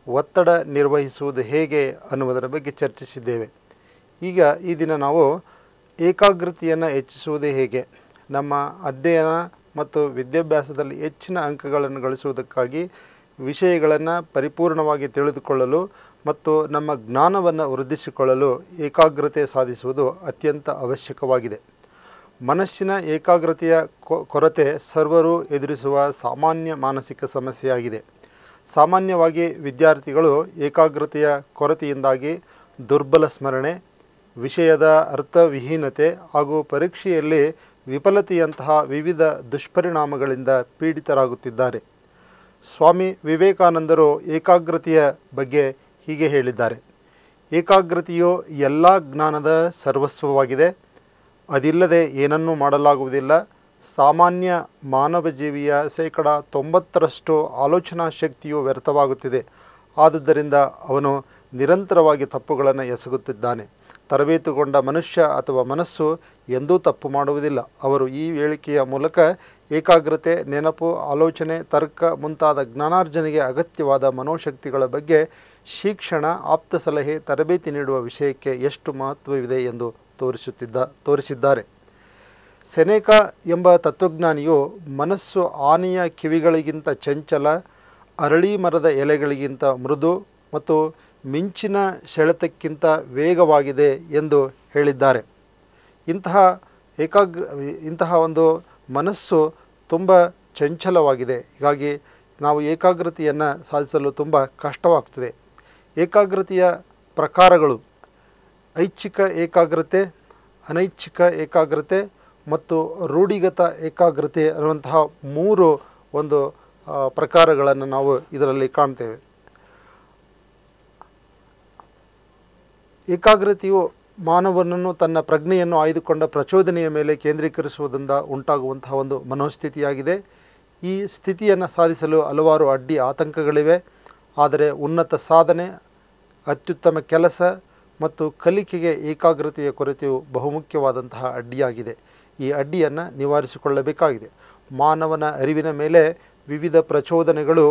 ಒತ್ತಡ ನಿರ್ವಹಿಸುವುದು ಹೇಗೆ ಅನ್ನುವುದರ ಬಗ್ಗೆ ಚರ್ಚಿಸಿದ್ದೇವೆ. ಈಗ ಈ ದಿನ ನಾವು ಏಕಾಗ್ರತೆಯನ್ನು ಹೆಚ್ಚಿಸುವುದು ಹೇಗೆ, ನಮ್ಮ ಅಧ್ಯಯನ ಮತ್ತು ವಿದ್ಯಾಭ್ಯಾಸದಲ್ಲಿ ಹೆಚ್ಚಿನ ಅಂಕಗಳನ್ನು ಗಳಿಸುವುದಕ್ಕಾಗಿ ವಿಷಯಗಳನ್ನು ಪರಿಪೂರ್ಣವಾಗಿ ತಿಳಿದುಕೊಳ್ಳಲು ಮತ್ತು ನಮ್ಮ ಜ್ಞಾನವನ್ನು ವೃದ್ಧಿಸಿಕೊಳ್ಳಲು ಏಕಾಗ್ರತೆ ಸಾಧಿಸುವುದು ಅತ್ಯಂತ ಅವಶ್ಯಕವಾಗಿದೆ. ಮನಸ್ಸಿನ ಏಕಾಗ್ರತೆಯ ಕೊರತೆ ಸರ್ವರೂ ಎದುರಿಸುವ ಸಾಮಾನ್ಯ ಮಾನಸಿಕ ಸಮಸ್ಯೆಯಾಗಿದೆ. ಸಾಮಾನ್ಯವಾಗಿ ವಿದ್ಯಾರ್ಥಿಗಳು ಏಕಾಗ್ರತೆಯ ಕೊರತೆಯಿಂದಾಗಿ ದುರ್ಬಲ ಸ್ಮರಣೆ, ವಿಷಯದ ಅರ್ಥವಿಹೀನತೆ ಹಾಗೂ ಪರೀಕ್ಷೆಯಲ್ಲಿ ವಿಫಲತೆಯಂತಹ ವಿವಿಧ ದುಷ್ಪರಿಣಾಮಗಳಿಂದ ಪೀಡಿತರಾಗುತ್ತಿದ್ದಾರೆ. ಸ್ವಾಮಿ ವಿವೇಕಾನಂದರು ಏಕಾಗ್ರತೆಯ ಬಗ್ಗೆ ಹೀಗೆ ಹೇಳಿದ್ದಾರೆ: ಏಕಾಗ್ರತೆಯು ಎಲ್ಲ ಜ್ಞಾನದ ಸರ್ವಸ್ವವಾಗಿದೆ. ಅದಿಲ್ಲದೆ ಏನನ್ನೂ ಮಾಡಲಾಗುವುದಿಲ್ಲ. ಸಾಮಾನ್ಯ ಮಾನವ ಜೀವಿಯ 90% ಆಲೋಚನಾ ಶಕ್ತಿಯು ವ್ಯರ್ಥವಾಗುತ್ತಿದೆ. ಆದುದರಿಂದ ಅವನು ನಿರಂತರವಾಗಿ ತಪ್ಪುಗಳನ್ನು ಎಸಗುತ್ತಿದ್ದಾನೆ. ತರಬೇತುಗೊಂಡ ಮನುಷ್ಯ ಅಥವಾ ಮನಸ್ಸು ಎಂದೂ ತಪ್ಪು ಮಾಡುವುದಿಲ್ಲ. ಅವರು ಈ ಹೇಳಿಕೆಯ ಮೂಲಕ ಏಕಾಗ್ರತೆ, ನೆನಪು, ಆಲೋಚನೆ, ತರ್ಕ ಮುಂತಾದ ಜ್ಞಾನಾರ್ಜನೆಗೆ ಅಗತ್ಯವಾದ ಮನೋಶಕ್ತಿಗಳ ಬಗ್ಗೆ ಶಿಕ್ಷಣ, ಆಪ್ತ ಸಲಹೆ, ತರಬೇತಿ ನೀಡುವ ವಿಷಯಕ್ಕೆ ಎಷ್ಟು ಮಹತ್ವವಿದೆ ಎಂದು ತೋರಿಸಿದ್ದಾರೆ. ಸೆನೆಕಾ ಎಂಬ ತತ್ವಜ್ಞಾನಿಯು ಮನಸ್ಸು ಆನೆಯ ಕಿವಿಗಳಿಗಿಂತ ಚಂಚಲ, ಅರಳಿ ಮರದ ಎಲೆಗಳಿಗಿಂತ ಮೃದು ಮತ್ತು ಮಿಂಚಿನ ಸೆಳೆತಕ್ಕಿಂತ ವೇಗವಾಗಿದೆ ಎಂದು ಹೇಳಿದ್ದಾರೆ. ಇಂತಹ ಒಂದು ಮನಸ್ಸು ತುಂಬ ಚಂಚಲವಾಗಿದೆ. ಹೀಗಾಗಿ ನಾವು ಏಕಾಗ್ರತೆಯನ್ನು ಸಾಧಿಸಲು ತುಂಬ ಕಷ್ಟವಾಗ್ತದೆ. ಏಕಾಗ್ರತೆಯ ಪ್ರಕಾರಗಳು: ಐಚ್ಛಿಕ ಏಕಾಗ್ರತೆ, ಅನೈಚ್ಛಿಕ ಏಕಾಗ್ರತೆ ಮತ್ತು ರೂಢಿಗತ ಏಕಾಗ್ರತೆ ಅನ್ನುವಂತಹ 3 ಒಂದು ಪ್ರಕಾರಗಳನ್ನು ನಾವು ಇದರಲ್ಲಿ ಕಾಣ್ತೇವೆ. ಏಕಾಗ್ರತೆಯು ಮಾನವನನ್ನು ತನ್ನ ಪ್ರಜ್ಞೆಯನ್ನು ಆಯ್ದುಕೊಂಡ ಪ್ರಚೋದನೆಯ ಮೇಲೆ ಕೇಂದ್ರೀಕರಿಸುವುದರಿಂದ ಉಂಟಾಗುವಂತಹ ಒಂದು ಮನೋಸ್ಥಿತಿಯಾಗಿದೆ. ಈ ಸ್ಥಿತಿಯನ್ನು ಸಾಧಿಸಲು ಹಲವಾರು ಅಡ್ಡಿ ಆತಂಕಗಳಿವೆ. ಆದರೆ ಉನ್ನತ ಸಾಧನೆ, ಅತ್ಯುತ್ತಮ ಕೆಲಸ ಮತ್ತು ಕಲಿಕೆಗೆ ಏಕಾಗ್ರತೆಯ ಕೊರತೆಯು ಬಹುಮುಖ್ಯವಾದಂತಹ ಅಡ್ಡಿಯಾಗಿದೆ. ಈ ಅಡ್ಡಿಯನ್ನು ನಿವಾರಿಸಿಕೊಳ್ಳಬೇಕಾಗಿದೆ. ಮಾನವನ ಅರಿವಿನ ಮೇಲೆ ವಿವಿಧ ಪ್ರಚೋದನೆಗಳು,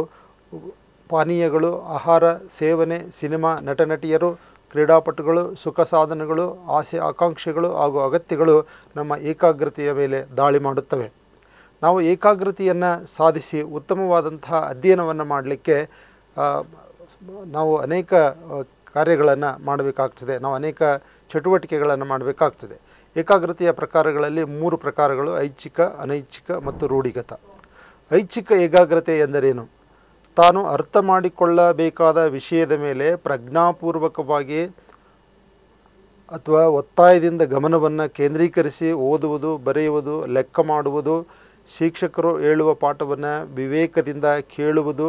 ಪಾನೀಯಗಳು, ಆಹಾರ ಸೇವನೆ, ಸಿನಿಮಾ, ನಟನಟಿಯರು, ಕ್ರೀಡಾಪಟುಗಳು, ಸುಖ ಸಾಧನಗಳು, ಆಸೆ ಆಕಾಂಕ್ಷೆಗಳು ಹಾಗೂ ಅಗತ್ಯಗಳು ನಮ್ಮ ಏಕಾಗ್ರತೆಯ ಮೇಲೆ ದಾಳಿ ಮಾಡುತ್ತವೆ. ನಾವು ಏಕಾಗ್ರತೆಯನ್ನು ಸಾಧಿಸಿ ಉತ್ತಮವಾದಂತಹ ಅಧ್ಯಯನವನ್ನು ಮಾಡಲಿಕ್ಕೆ ನಾವು ಅನೇಕ ಕಾರ್ಯಗಳನ್ನು ಮಾಡಬೇಕಾಗ್ತದೆ. ನಾವು ಅನೇಕ ಚಟುವಟಿಕೆಗಳನ್ನು ಮಾಡಬೇಕಾಗ್ತದೆ. ಏಕಾಗ್ರತೆಯ ಪ್ರಕಾರಗಳಲ್ಲಿ 3 ಪ್ರಕಾರಗಳು: ಐಚ್ಛಿಕ, ಅನೈಚ್ಛಿಕ ಮತ್ತು ರೂಢಿಗತ. ಐಚ್ಛಿಕ ಏಕಾಗ್ರತೆ ಎಂದರೇನು? ತಾನು ಅರ್ಥ ಮಾಡಿಕೊಳ್ಳಬೇಕಾದ ವಿಷಯದ ಮೇಲೆ ಪ್ರಜ್ಞಾಪೂರ್ವಕವಾಗಿ ಅಥವಾ ಒತ್ತಾಯದಿಂದ ಗಮನವನ್ನು ಕೇಂದ್ರೀಕರಿಸಿ ಓದುವುದು, ಬರೆಯುವುದು, ಲೆಕ್ಕ ಮಾಡುವುದು, ಶಿಕ್ಷಕರು ಹೇಳುವ ಪಾಠವನ್ನು ವಿವೇಕದಿಂದ ಕೇಳುವುದು,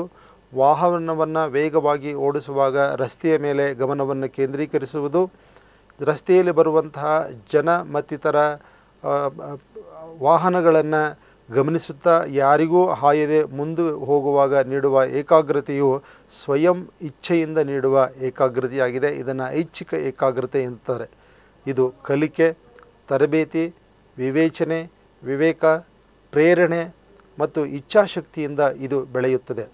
ವಾಹನವನ್ನು ವೇಗವಾಗಿ ಓಡಿಸುವಾಗ ರಸ್ತೆಯ ಮೇಲೆ ಗಮನವನ್ನು ಕೇಂದ್ರೀಕರಿಸುವುದು, ರಸ್ತೆಯಲ್ಲಿ ಬರುವಂತಹ ಜನ ಮತ್ತಿತರ ವಾಹನಗಳನ್ನು ಗಮನಿಸುತ್ತಾ ಯಾರಿಗೂ ಹಾಯದೆ ಮುಂದೆ ಹೋಗುವಾಗ ನೀಡುವ ಏಕಾಗ್ರತೆಯು ಸ್ವಯಂ ಇಚ್ಛೆಯಿಂದ ನೀಡುವ ಏಕಾಗ್ರತೆಯಾಗಿದೆ. ಇದನ್ನು ಐಚ್ಛಿಕ ಏಕಾಗ್ರತೆ ಎನ್ನುತ್ತಾರೆ. ಇದು ಕಲಿಕೆ, ತರಬೇತಿ, ವಿವೇಚನೆ, ವಿವೇಕ, ಪ್ರೇರಣೆ ಮತ್ತು ಇಚ್ಛಾಶಕ್ತಿಯಿಂದ ಇದು ಬೆಳೆಯುತ್ತದೆ.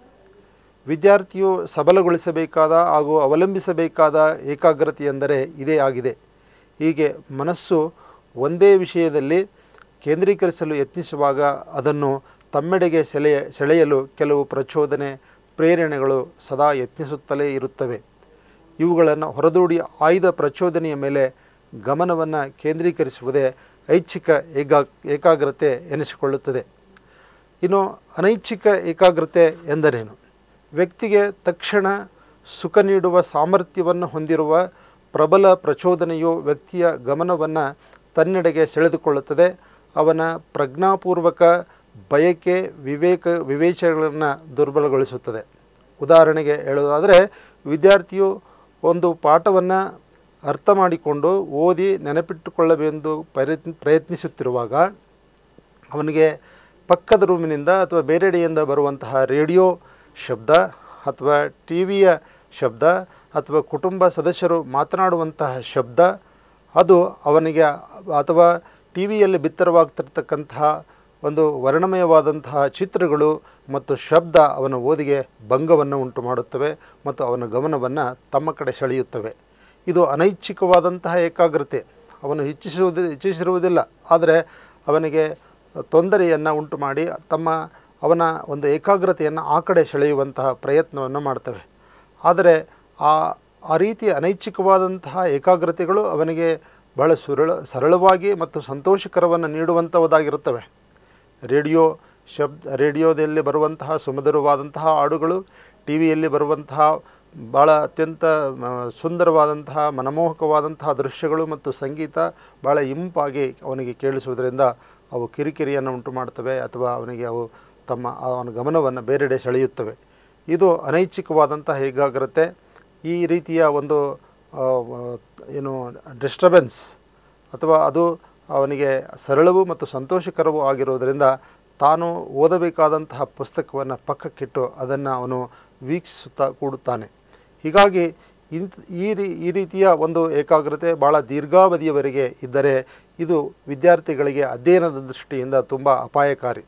ವಿದ್ಯಾರ್ಥಿಯು ಸಬಲಗೊಳಿಸಬೇಕಾದ ಹಾಗೂ ಅವಲಂಬಿಸಬೇಕಾದ ಏಕಾಗ್ರತೆ ಎಂದರೆ ಇದೇ ಆಗಿದೆ. ಹೀಗೆ ಮನಸ್ಸು ಒಂದೇ ವಿಷಯದಲ್ಲಿ ಕೇಂದ್ರೀಕರಿಸಲು ಯತ್ನಿಸುವಾಗ ಅದನ್ನು ತಮ್ಮೆಡೆಗೆ ಸೆಳೆಯಲು ಕೆಲವು ಪ್ರಚೋದನೆ, ಪ್ರೇರಣೆಗಳು ಸದಾ ಯತ್ನಿಸುತ್ತಲೇ ಇರುತ್ತವೆ. ಇವುಗಳನ್ನು ಹೊರದೂಡಿ ಆಯ್ದ ಪ್ರಚೋದನೆಯ ಮೇಲೆ ಗಮನವನ್ನು ಕೇಂದ್ರೀಕರಿಸುವುದೇ ಐಚ್ಛಿಕ ಏಕಾಗ್ರತೆ ಎನಿಸಿಕೊಳ್ಳುತ್ತದೆ. ಇನ್ನು ಅನೈಚ್ಛಿಕ ಏಕಾಗ್ರತೆ ಎಂದರೇನು? ವ್ಯಕ್ತಿಗೆ ತಕ್ಷಣ ಸುಖ ನೀಡುವ ಸಾಮರ್ಥ್ಯವನ್ನು ಹೊಂದಿರುವ ಪ್ರಬಲ ಪ್ರಚೋದನೆಯು ವ್ಯಕ್ತಿಯ ಗಮನವನ್ನು ತನ್ನೆಡೆಗೆ ಸೆಳೆದುಕೊಳ್ಳುತ್ತದೆ. ಅವನ ಪ್ರಜ್ಞಾಪೂರ್ವಕ ಬಯಕೆ, ವಿವೇಚನೆಗಳನ್ನು ದುರ್ಬಲಗೊಳಿಸುತ್ತದೆ. ಉದಾಹರಣೆಗೆ ಹೇಳುವುದಾದರೆ, ವಿದ್ಯಾರ್ಥಿಯು ಒಂದು ಪಾಠವನ್ನು ಅರ್ಥ ಮಾಡಿಕೊಂಡು ಓದಿ ನೆನಪಿಟ್ಟುಕೊಳ್ಳಬೇಕೆಂದು ಪ್ರಯತ್ನಿಸುತ್ತಿರುವಾಗ ಅವನಿಗೆ ಪಕ್ಕದ ರೂಮಿನಿಂದ ಅಥವಾ ಬೇರೆಡೆಯಿಂದ ಬರುವಂತಹ ರೇಡಿಯೋ ಶಬ್ದ ಅಥವಾ ಟಿವಿಯ ಶಬ್ದ ಅಥವಾ ಕುಟುಂಬ ಸದಸ್ಯರು ಮಾತನಾಡುವಂತಹ ಶಬ್ದ, ಅದು ಅವನಿಗೆ ಅಥವಾ ಟಿವಿಯಲ್ಲಿ ಬಿತ್ತರವಾಗ್ತಿರ್ತಕ್ಕಂತಹ ಒಂದು ವರ್ಣಮಯವಾದಂತಹ ಚಿತ್ರಗಳು ಮತ್ತು ಶಬ್ದ ಅವನ ಓದಿಗೆ ಭಂಗವನ್ನು ಉಂಟು ಮಾಡುತ್ತವೆ ಮತ್ತು ಅವನ ಗಮನವನ್ನು ತಮ್ಮ ಕಡೆ ಸೆಳೆಯುತ್ತವೆ. ಇದು ಅನೈಚ್ಛಿಕವಾದಂತಹ ಏಕಾಗ್ರತೆ. ಅವನು ಇಚ್ಛಿಸಿರುವುದಿಲ್ಲ, ಆದರೆ ಅವನಿಗೆ ತೊಂದರೆಯನ್ನು ಉಂಟು ಮಾಡಿ ಅವನ ಒಂದು ಏಕಾಗ್ರತೆಯನ್ನು ಆ ಕಡೆ ಸೆಳೆಯುವಂತಹ ಪ್ರಯತ್ನವನ್ನು ಮಾಡ್ತವೆ. ಆದರೆ ಆ ರೀತಿಯ ಅನೈಚ್ಛಿಕವಾದಂತಹ ಏಕಾಗ್ರತೆಗಳು ಅವನಿಗೆ ಬಹಳ ಸರಳವಾಗಿ ಮತ್ತು ಸಂತೋಷಕರವನ್ನು ನೀಡುವಂಥವುದಾಗಿರುತ್ತವೆ. ರೇಡಿಯೋದಲ್ಲಿ ಬರುವಂತಹ ಸುಮಧುರವಾದಂತಹ ಹಾಡುಗಳು, ಟಿ ವಿಯಲ್ಲಿ ಬರುವಂತಹ ಭಾಳ ಅತ್ಯಂತ ಸುಂದರವಾದಂತಹ ಮನಮೋಹಕವಾದಂತಹ ದೃಶ್ಯಗಳು ಮತ್ತು ಸಂಗೀತ ಭಾಳ ಇಂಪಾಗಿ ಅವನಿಗೆ ಕೇಳಿಸುವುದರಿಂದ ಅವು ಕಿರಿಕಿರಿಯನ್ನು ಉಂಟು ಮಾಡ್ತವೆ ಅಥವಾ ಅವನ ಗಮನವನ್ನು ಬೇರೆಡೆ ಸೆಳೆಯುತ್ತವೆ. ಇದು ಅನೈಚ್ಛಿಕವಾದಂತಹ ಏಕಾಗ್ರತೆ. ಈ ರೀತಿಯ ಒಂದು ಡಿಸ್ಟರ್ಬೆನ್ಸ್ ಅಥವಾ ಅದು ಅವನಿಗೆ ಸರಳವೂ ಮತ್ತು ಸಂತೋಷಕರವೂ ಆಗಿರುವುದರಿಂದ ತಾನು ಓದಬೇಕಾದಂತಹ ಪುಸ್ತಕವನ್ನು ಪಕ್ಕಕ್ಕಿಟ್ಟು ಅದನ್ನು ಅವನು ವೀಕ್ಷಿಸುತ್ತಾ ಕೂಡುತ್ತಾನೆ. ಹೀಗಾಗಿ ಈ ರೀತಿಯ ಒಂದು ಏಕಾಗ್ರತೆ ಭಾಳ ದೀರ್ಘಾವಧಿಯವರೆಗೆ ಇದ್ದರೆ ಇದು ವಿದ್ಯಾರ್ಥಿಗಳಿಗೆ ಅಧ್ಯಯನದ ದೃಷ್ಟಿಯಿಂದ ತುಂಬ ಅಪಾಯಕಾರಿ.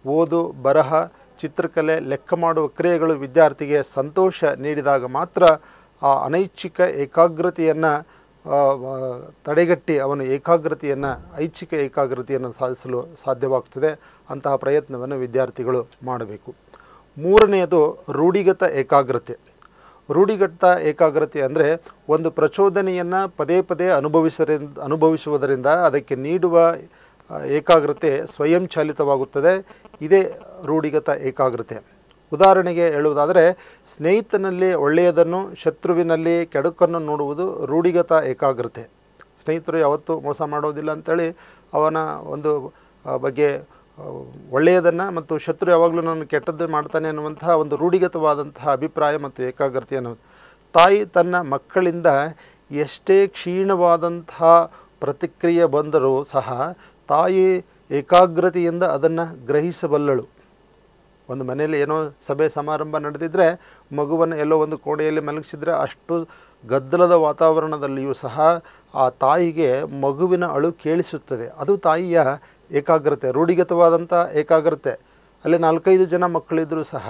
ಓದು, ಬರಹ, ಚಿತ್ರಕಲೆ, ಲೆಕ್ಕ ಮಾಡುವ ಕ್ರಿಯೆಗಳು ವಿದ್ಯಾರ್ಥಿಗೆ ಸಂತೋಷ ನೀಡಿದಾಗ ಮಾತ್ರ ಆ ಅನೈಚ್ಛಿಕ ಏಕಾಗ್ರತೆಯನ್ನು ತಡೆಗಟ್ಟಿ ಅವನು ಐಚ್ಛಿಕ ಏಕಾಗ್ರತೆಯನ್ನು ಸಾಧಿಸಲು ಸಾಧ್ಯವಾಗ್ತದೆ. ಅಂತಹ ಪ್ರಯತ್ನವನ್ನು ವಿದ್ಯಾರ್ಥಿಗಳು ಮಾಡಬೇಕು. ಮೂರನೆಯದು ರೂಢಿಗತ ಏಕಾಗ್ರತೆ. ರೂಢಿಗತ ಏಕಾಗ್ರತೆ ಅಂದರೆ ಒಂದು ಪ್ರಚೋದನೆಯನ್ನು ಪದೇ ಪದೇ ಅನುಭವಿಸುವುದರಿಂದ ಅದಕ್ಕೆ ನೀಡುವ ಏಕಾಗ್ರತೆ ಸ್ವಯಂಚಾಲಿತವಾಗುತ್ತದೆ. ಇದೇ ರೂಢಿಗತ ಏಕಾಗ್ರತೆ. ಉದಾಹರಣೆಗೆ ಹೇಳುವುದಾದರೆ, ಸ್ನೇಹಿತನಲ್ಲಿ ಒಳ್ಳೆಯದನ್ನು, ಶತ್ರುವಿನಲ್ಲಿ ಕೆಡುಕನ್ನು ನೋಡುವುದು ರೂಢಿಗತ ಏಕಾಗ್ರತೆ. ಸ್ನೇಹಿತರು ಯಾವತ್ತೂ ಮೋಸ ಮಾಡೋದಿಲ್ಲ ಅಂಥೇಳಿ ಅವನ ಒಂದು ಬಗ್ಗೆ ಒಳ್ಳೆಯದನ್ನು ಮತ್ತು ಶತ್ರು ಯಾವಾಗಲೂ ನಾನು ಕೆಟ್ಟದ್ದು ಮಾಡ್ತಾನೆ ಅನ್ನುವಂತಹ ಒಂದು ರೂಢಿಗತವಾದಂತಹ ಅಭಿಪ್ರಾಯ ಮತ್ತು ಏಕಾಗ್ರತೆಯನ್ನು ತಾಯಿ ತನ್ನ ಮಕ್ಕಳಿಂದ ಎಷ್ಟೇ ಕ್ಷೀಣವಾದಂತಹ ಪ್ರತಿಕ್ರಿಯೆ ಬಂದರೂ ಸಹ ತಾಯಿ ಏಕಾಗ್ರತೆಯಿಂದ ಅದನ್ನು ಗ್ರಹಿಸಬಲ್ಲಳು. ಒಂದು ಮನೆಯಲ್ಲಿ ಏನೋ ಸಭೆ ಸಮಾರಂಭ ನಡೆದಿದ್ದರೆ ಮಗುವನ್ನು ಎಲ್ಲೋ ಒಂದು ಕೋಣೆಯಲ್ಲಿ ಮಲಗಿಸಿದರೆ ಅಷ್ಟು ಗದ್ದಲದ ವಾತಾವರಣದಲ್ಲಿಯೂ ಸಹ ಆ ತಾಯಿಗೆ ಮಗುವಿನ ಅಳು ಕೇಳಿಸುತ್ತದೆ. ಅದು ತಾಯಿಯ ಏಕಾಗ್ರತೆ, ರೂಢಿಗತವಾದಂಥ ಏಕಾಗ್ರತೆ. ಅಲ್ಲಿ 4-5 ಜನ ಮಕ್ಕಳಿದ್ದರೂ ಸಹ,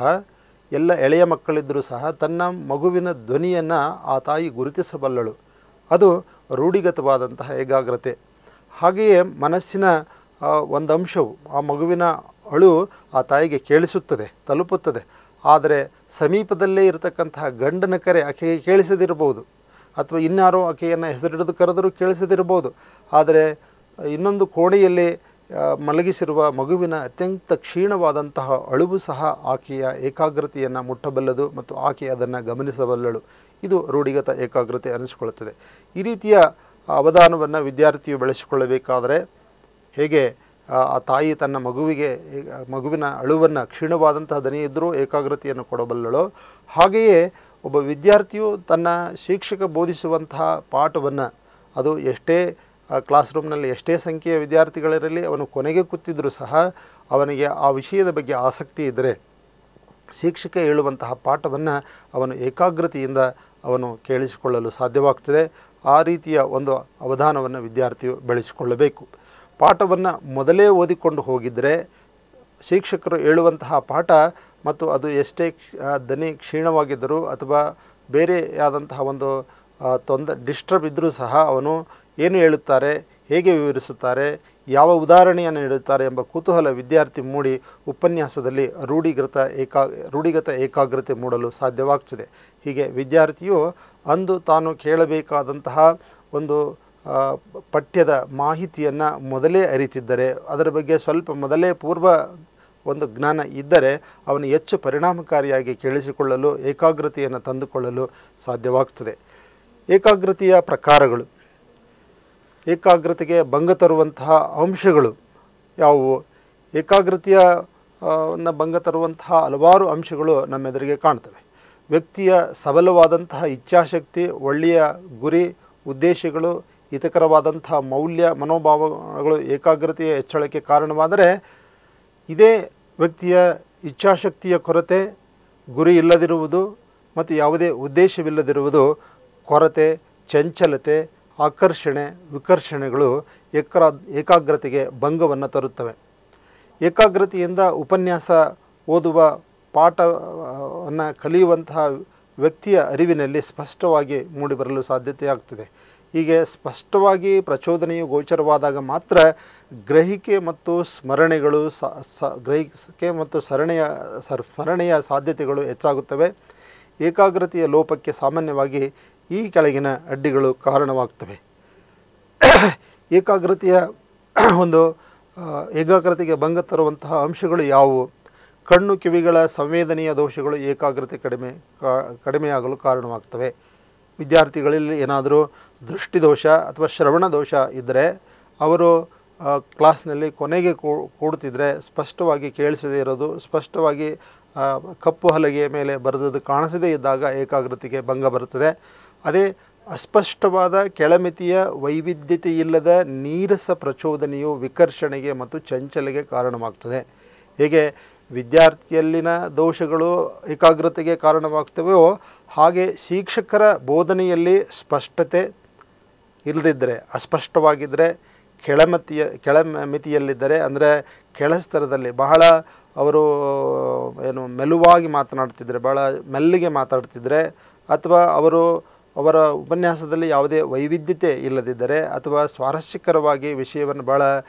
ಎಲ್ಲ ಎಳೆಯ ಮಕ್ಕಳಿದ್ದರೂ ಸಹ ತನ್ನ ಮಗುವಿನ ಧ್ವನಿಯನ್ನು ಆ ತಾಯಿ ಗುರುತಿಸಬಲ್ಲಳು. ಅದು ರೂಢಿಗತವಾದಂತಹ ಏಕಾಗ್ರತೆ. ಹಾಗೆಯೇ ಮನಸ್ಸಿನ ಒಂದು ಅಂಶವು, ಆ ಮಗುವಿನ ಅಳು ಆ ತಾಯಿಗೆ ಕೇಳಿಸುತ್ತದೆ, ತಲುಪುತ್ತದೆ. ಆದರೆ ಸಮೀಪದಲ್ಲೇ ಇರತಕ್ಕಂತಹ ಗಂಡನ ಕರೆ ಆಕೆಗೆ ಕೇಳಿಸದಿರಬಹುದು, ಅಥವಾ ಇನ್ಯಾರೋ ಆಕೆಯನ್ನು ಹೆಸರಿಡಿದು ಕರೆದರೂ ಕೇಳಿಸದಿರಬಹುದು. ಆದರೆ ಇನ್ನೊಂದು ಕೋಣೆಯಲ್ಲಿ ಮಲಗಿಸಿರುವ ಮಗುವಿನ ಅತ್ಯಂತ ಕ್ಷೀಣವಾದಂತಹ ಅಳುವು ಸಹ ಆಕೆಯ ಏಕಾಗ್ರತೆಯನ್ನು ಮುಟ್ಟಬಲ್ಲದು ಮತ್ತು ಆಕೆ ಅದನ್ನು ಗಮನಿಸಬಲ್ಲಳು. ಇದು ರೂಢಿಗತ ಏಕಾಗ್ರತೆ ಅನಿಸಿಕೊಳ್ಳುತ್ತದೆ. ಈ ರೀತಿಯ ಅವಧಾನವನ್ನು ವಿದ್ಯಾರ್ಥಿಯು ಬೆಳೆಸಿಕೊಳ್ಳಬೇಕಾದರೆ ಹೇಗೆ ಆ ತಾಯಿ ತನ್ನ ಮಗುವಿನ ಅಳುವನ್ನು, ಕ್ಷೀಣವಾದಂತಹ ದನಿ ಇದ್ದರೂ ಏಕಾಗ್ರತೆಯನ್ನು ಕೊಡಬಲ್ಲಳೋ, ಹಾಗೆಯೇ ಒಬ್ಬ ವಿದ್ಯಾರ್ಥಿಯು ತನ್ನ ಶಿಕ್ಷಕ ಬೋಧಿಸುವಂತಹ ಪಾಠವನ್ನು, ಅದು ಎಷ್ಟೇ ಕ್ಲಾಸ್ ರೂಮ್ನಲ್ಲಿ ಎಷ್ಟೇ ಸಂಖ್ಯೆಯ ವಿದ್ಯಾರ್ಥಿಗಳಿರಲಿ, ಅವನು ಕೊನೆಗೆ ಕೂತಿದ್ದರೂ ಸಹ ಅವನಿಗೆ ಆ ವಿಷಯದ ಬಗ್ಗೆ ಆಸಕ್ತಿ ಇದ್ದರೆ ಶಿಕ್ಷಕ ಹೇಳುವಂತಹ ಪಾಠವನ್ನು ಅವನು ಏಕಾಗ್ರತೆಯಿಂದ ಅವನು ಕೇಳಿಸಿಕೊಳ್ಳಲು ಸಾಧ್ಯವಾಗ್ತದೆ. ಆ ರೀತಿಯ ಒಂದು ಅವಧಾನವನ್ನು ವಿದ್ಯಾರ್ಥಿಯು ಬೆಳೆಸಿಕೊಳ್ಳಬೇಕು. ಪಾಠವನ್ನು ಮೊದಲೇ ಓದಿಕೊಂಡು ಹೋಗಿದ್ದರೆ ಶಿಕ್ಷಕರು ಹೇಳುವಂತಹ ಪಾಠ ಮತ್ತು ಅದು ಎಷ್ಟೇ ದನಿ ಕ್ಷೀಣವಾಗಿದ್ದರೂ ಅಥವಾ ಬೇರೆಯಾದಂತಹ ಒಂದು ಡಿಸ್ಟರ್ಬ್ ಇದ್ದರೂ ಸಹ ಅವನು ಏನು ಹೇಳುತ್ತಾರೆ, ಹೇಗೆ ವಿವರಿಸುತ್ತಾರೆ, ಯಾವ ಉದಾಹರಣೆಯನ್ನು ನೀಡುತ್ತಾರೆ ಎಂಬ ಕುತೂಹಲ ವಿದ್ಯಾರ್ಥಿ ಮೂಡಿ ಉಪನ್ಯಾಸದಲ್ಲಿ ರೂಢಿಗತ ಏಕಾಗ್ರತೆ ಮೂಡಲು ಸಾಧ್ಯವಾಗ್ತದೆ. ಹೀಗೆ ವಿದ್ಯಾರ್ಥಿಯು ಅಂದು ತಾನು ಕೇಳಬೇಕಾದಂತಹ ಒಂದು ಪಠ್ಯದ ಮಾಹಿತಿಯನ್ನು ಮೊದಲೇ ಅರಿತಿದ್ದರೆ, ಅದರ ಬಗ್ಗೆ ಸ್ವಲ್ಪ ಮೊದಲೇ ಪೂರ್ವ ಒಂದು ಜ್ಞಾನ ಇದ್ದರೆ ಅವನು ಹೆಚ್ಚು ಪರಿಣಾಮಕಾರಿಯಾಗಿ ಕೇಳಿಸಿಕೊಳ್ಳಲು, ಏಕಾಗ್ರತೆಯನ್ನು ತಂದುಕೊಳ್ಳಲು ಸಾಧ್ಯವಾಗ್ತದೆ. ಏಕಾಗ್ರತೆಯ ಪ್ರಕಾರಗಳು, ಏಕಾಗ್ರತೆಗೆ ಭಂಗ ತರುವಂತಹ ಅಂಶಗಳು ಯಾವುವು? ಏಕಾಗ್ರತೆಯನ್ನು ಭಂಗ ತರುವಂತಹ ಹಲವಾರು ಅಂಶಗಳು ನಮ್ಮೆದುರಿಗೆ ಕಾಣ್ತವೆ. ವ್ಯಕ್ತಿಯ ಸಬಲವಾದಂತಹ ಇಚ್ಛಾಶಕ್ತಿ, ಒಳ್ಳೆಯ ಗುರಿ, ಉದ್ದೇಶಗಳು, ಹಿತಕರವಾದಂತಹ ಮನೋಭಾವಗಳು ಏಕಾಗ್ರತೆಯ ಹೆಚ್ಚಳಕ್ಕೆ ಕಾರಣವಾದರೆ, ಇದೇ ವ್ಯಕ್ತಿಯ ಇಚ್ಛಾಶಕ್ತಿಯ ಕೊರತೆ, ಗುರಿ ಇಲ್ಲದಿರುವುದು ಮತ್ತು ಯಾವುದೇ ಉದ್ದೇಶವಿಲ್ಲದಿರುವುದು, ಕೊರತೆ, ಚಂಚಲತೆ, ಆಕರ್ಷಣೆ, ವಿಕರ್ಷಣೆಗಳು ಏಕಾಗ್ರತೆಗೆ ಭಂಗವನ್ನು ತರುತ್ತವೆ. ಏಕಾಗ್ರತೆಯಿಂದ ಉಪನ್ಯಾಸ ಓದುವ ಪಾಠವನ್ನು ಕಲಿಯುವಂತಹ ವ್ಯಕ್ತಿಯ ಅರಿವಿನಲ್ಲಿ ಸ್ಪಷ್ಟವಾಗಿ ಮೂಡಿಬರಲು ಸಾಧ್ಯತೆಯಾಗ್ತದೆ. ಹೀಗೆ ಸ್ಪಷ್ಟವಾಗಿ ಪ್ರಚೋದನೆಯು ಗೋಚರವಾದಾಗ ಮಾತ್ರ ಗ್ರಹಿಕೆ ಮತ್ತು ಸ್ಮರಣೆಗಳು ಗ್ರಹಿಕೆ ಮತ್ತು ಸ್ಮರಣೆಯ ಸಾಧ್ಯತೆಗಳು ಹೆಚ್ಚಾಗುತ್ತವೆ. ಏಕಾಗ್ರತೆಯ ಲೋಪಕ್ಕೆ ಸಾಮಾನ್ಯವಾಗಿ ಈ ಕೆಳಗಿನ ಅಡ್ಡಿಗಳು ಕಾರಣವಾಗ್ತವೆ. ಏಕಾಗ್ರತೆಗೆ ಭಂಗ ತರುವಂತಹ ಅಂಶಗಳು ಯಾವುವು? ಕಣ್ಣು ಕಿವಿಗಳ ಸಂವೇದನೆಯ ದೋಷಗಳು ಏಕಾಗ್ರತೆ ಕಡಿಮೆಯಾಗಲು ಕಾರಣವಾಗ್ತವೆ. ವಿದ್ಯಾರ್ಥಿಗಳಲ್ಲಿ ಏನಾದರೂ ದೃಷ್ಟಿದೋಷ ಅಥವಾ ಶ್ರವಣ ದೋಷ ಇದ್ದರೆ ಅವರು ಕ್ಲಾಸ್ನಲ್ಲಿ ಕೊನೆಗೆ ಕೂಡುತ್ತಿದ್ದರೆ ಸ್ಪಷ್ಟವಾಗಿ ಕೇಳಿಸದೇ ಇರೋದು, ಸ್ಪಷ್ಟವಾಗಿ ಕಪ್ಪು ಹಲಗೆಯ ಮೇಲೆ ಬರೆದದ್ದು ಕಾಣಿಸದೇ ಇದ್ದಾಗ ಏಕಾಗ್ರತೆಗೆ ಭಂಗ ಬರುತ್ತದೆ. ಅದೇ ಅಸ್ಪಷ್ಟವಾದ ಕೆಳಮಿತಿಯ ವೈವಿಧ್ಯತೆಯಿಲ್ಲದ ನೀರಸ ಪ್ರಚೋದನೆಯು ವಿಕರ್ಷಣೆಗೆ ಮತ್ತು ಚಂಚಲೆಗೆ ಕಾರಣವಾಗ್ತದೆ. ಹೇಗೆ ವಿದ್ಯಾರ್ಥಿಯಲ್ಲಿನ ದೋಷಗಳು ಏಕಾಗ್ರತೆಗೆ ಕಾರಣವಾಗ್ತವೆಯೋ ಹಾಗೆ ಶಿಕ್ಷಕರ ಬೋಧನೆಯಲ್ಲಿ ಸ್ಪಷ್ಟತೆ ಇಲ್ಲದಿದ್ದರೆ, ಅಸ್ಪಷ್ಟವಾಗಿದ್ದರೆ, ಕೆಳಮಿತಿಯಲ್ಲಿದ್ದರೆ, ಅಂದರೆ ಕೆಳಸ್ತರದಲ್ಲಿ ಬಹಳ ಅವರು ಮೆಲುವಾಗಿ ಮಾತನಾಡ್ತಿದ್ರೆ, ಬಹಳ ಮೆಲ್ಲಿಗೆ ಮಾತಾಡ್ತಿದ್ರೆ, ಅಥವಾ ಅವರ ಉಪನ್ಯಾಸದಲ್ಲಿ ಯಾವುದೇ ವೈವಿಧ್ಯತೆ ಇಲ್ಲದಿದ್ದರೆ, ಅಥವಾ ಸ್ವಾರಸ್ಯಕರವಾಗಿ ವಿಷಯವನ್ನು ಭಾಳ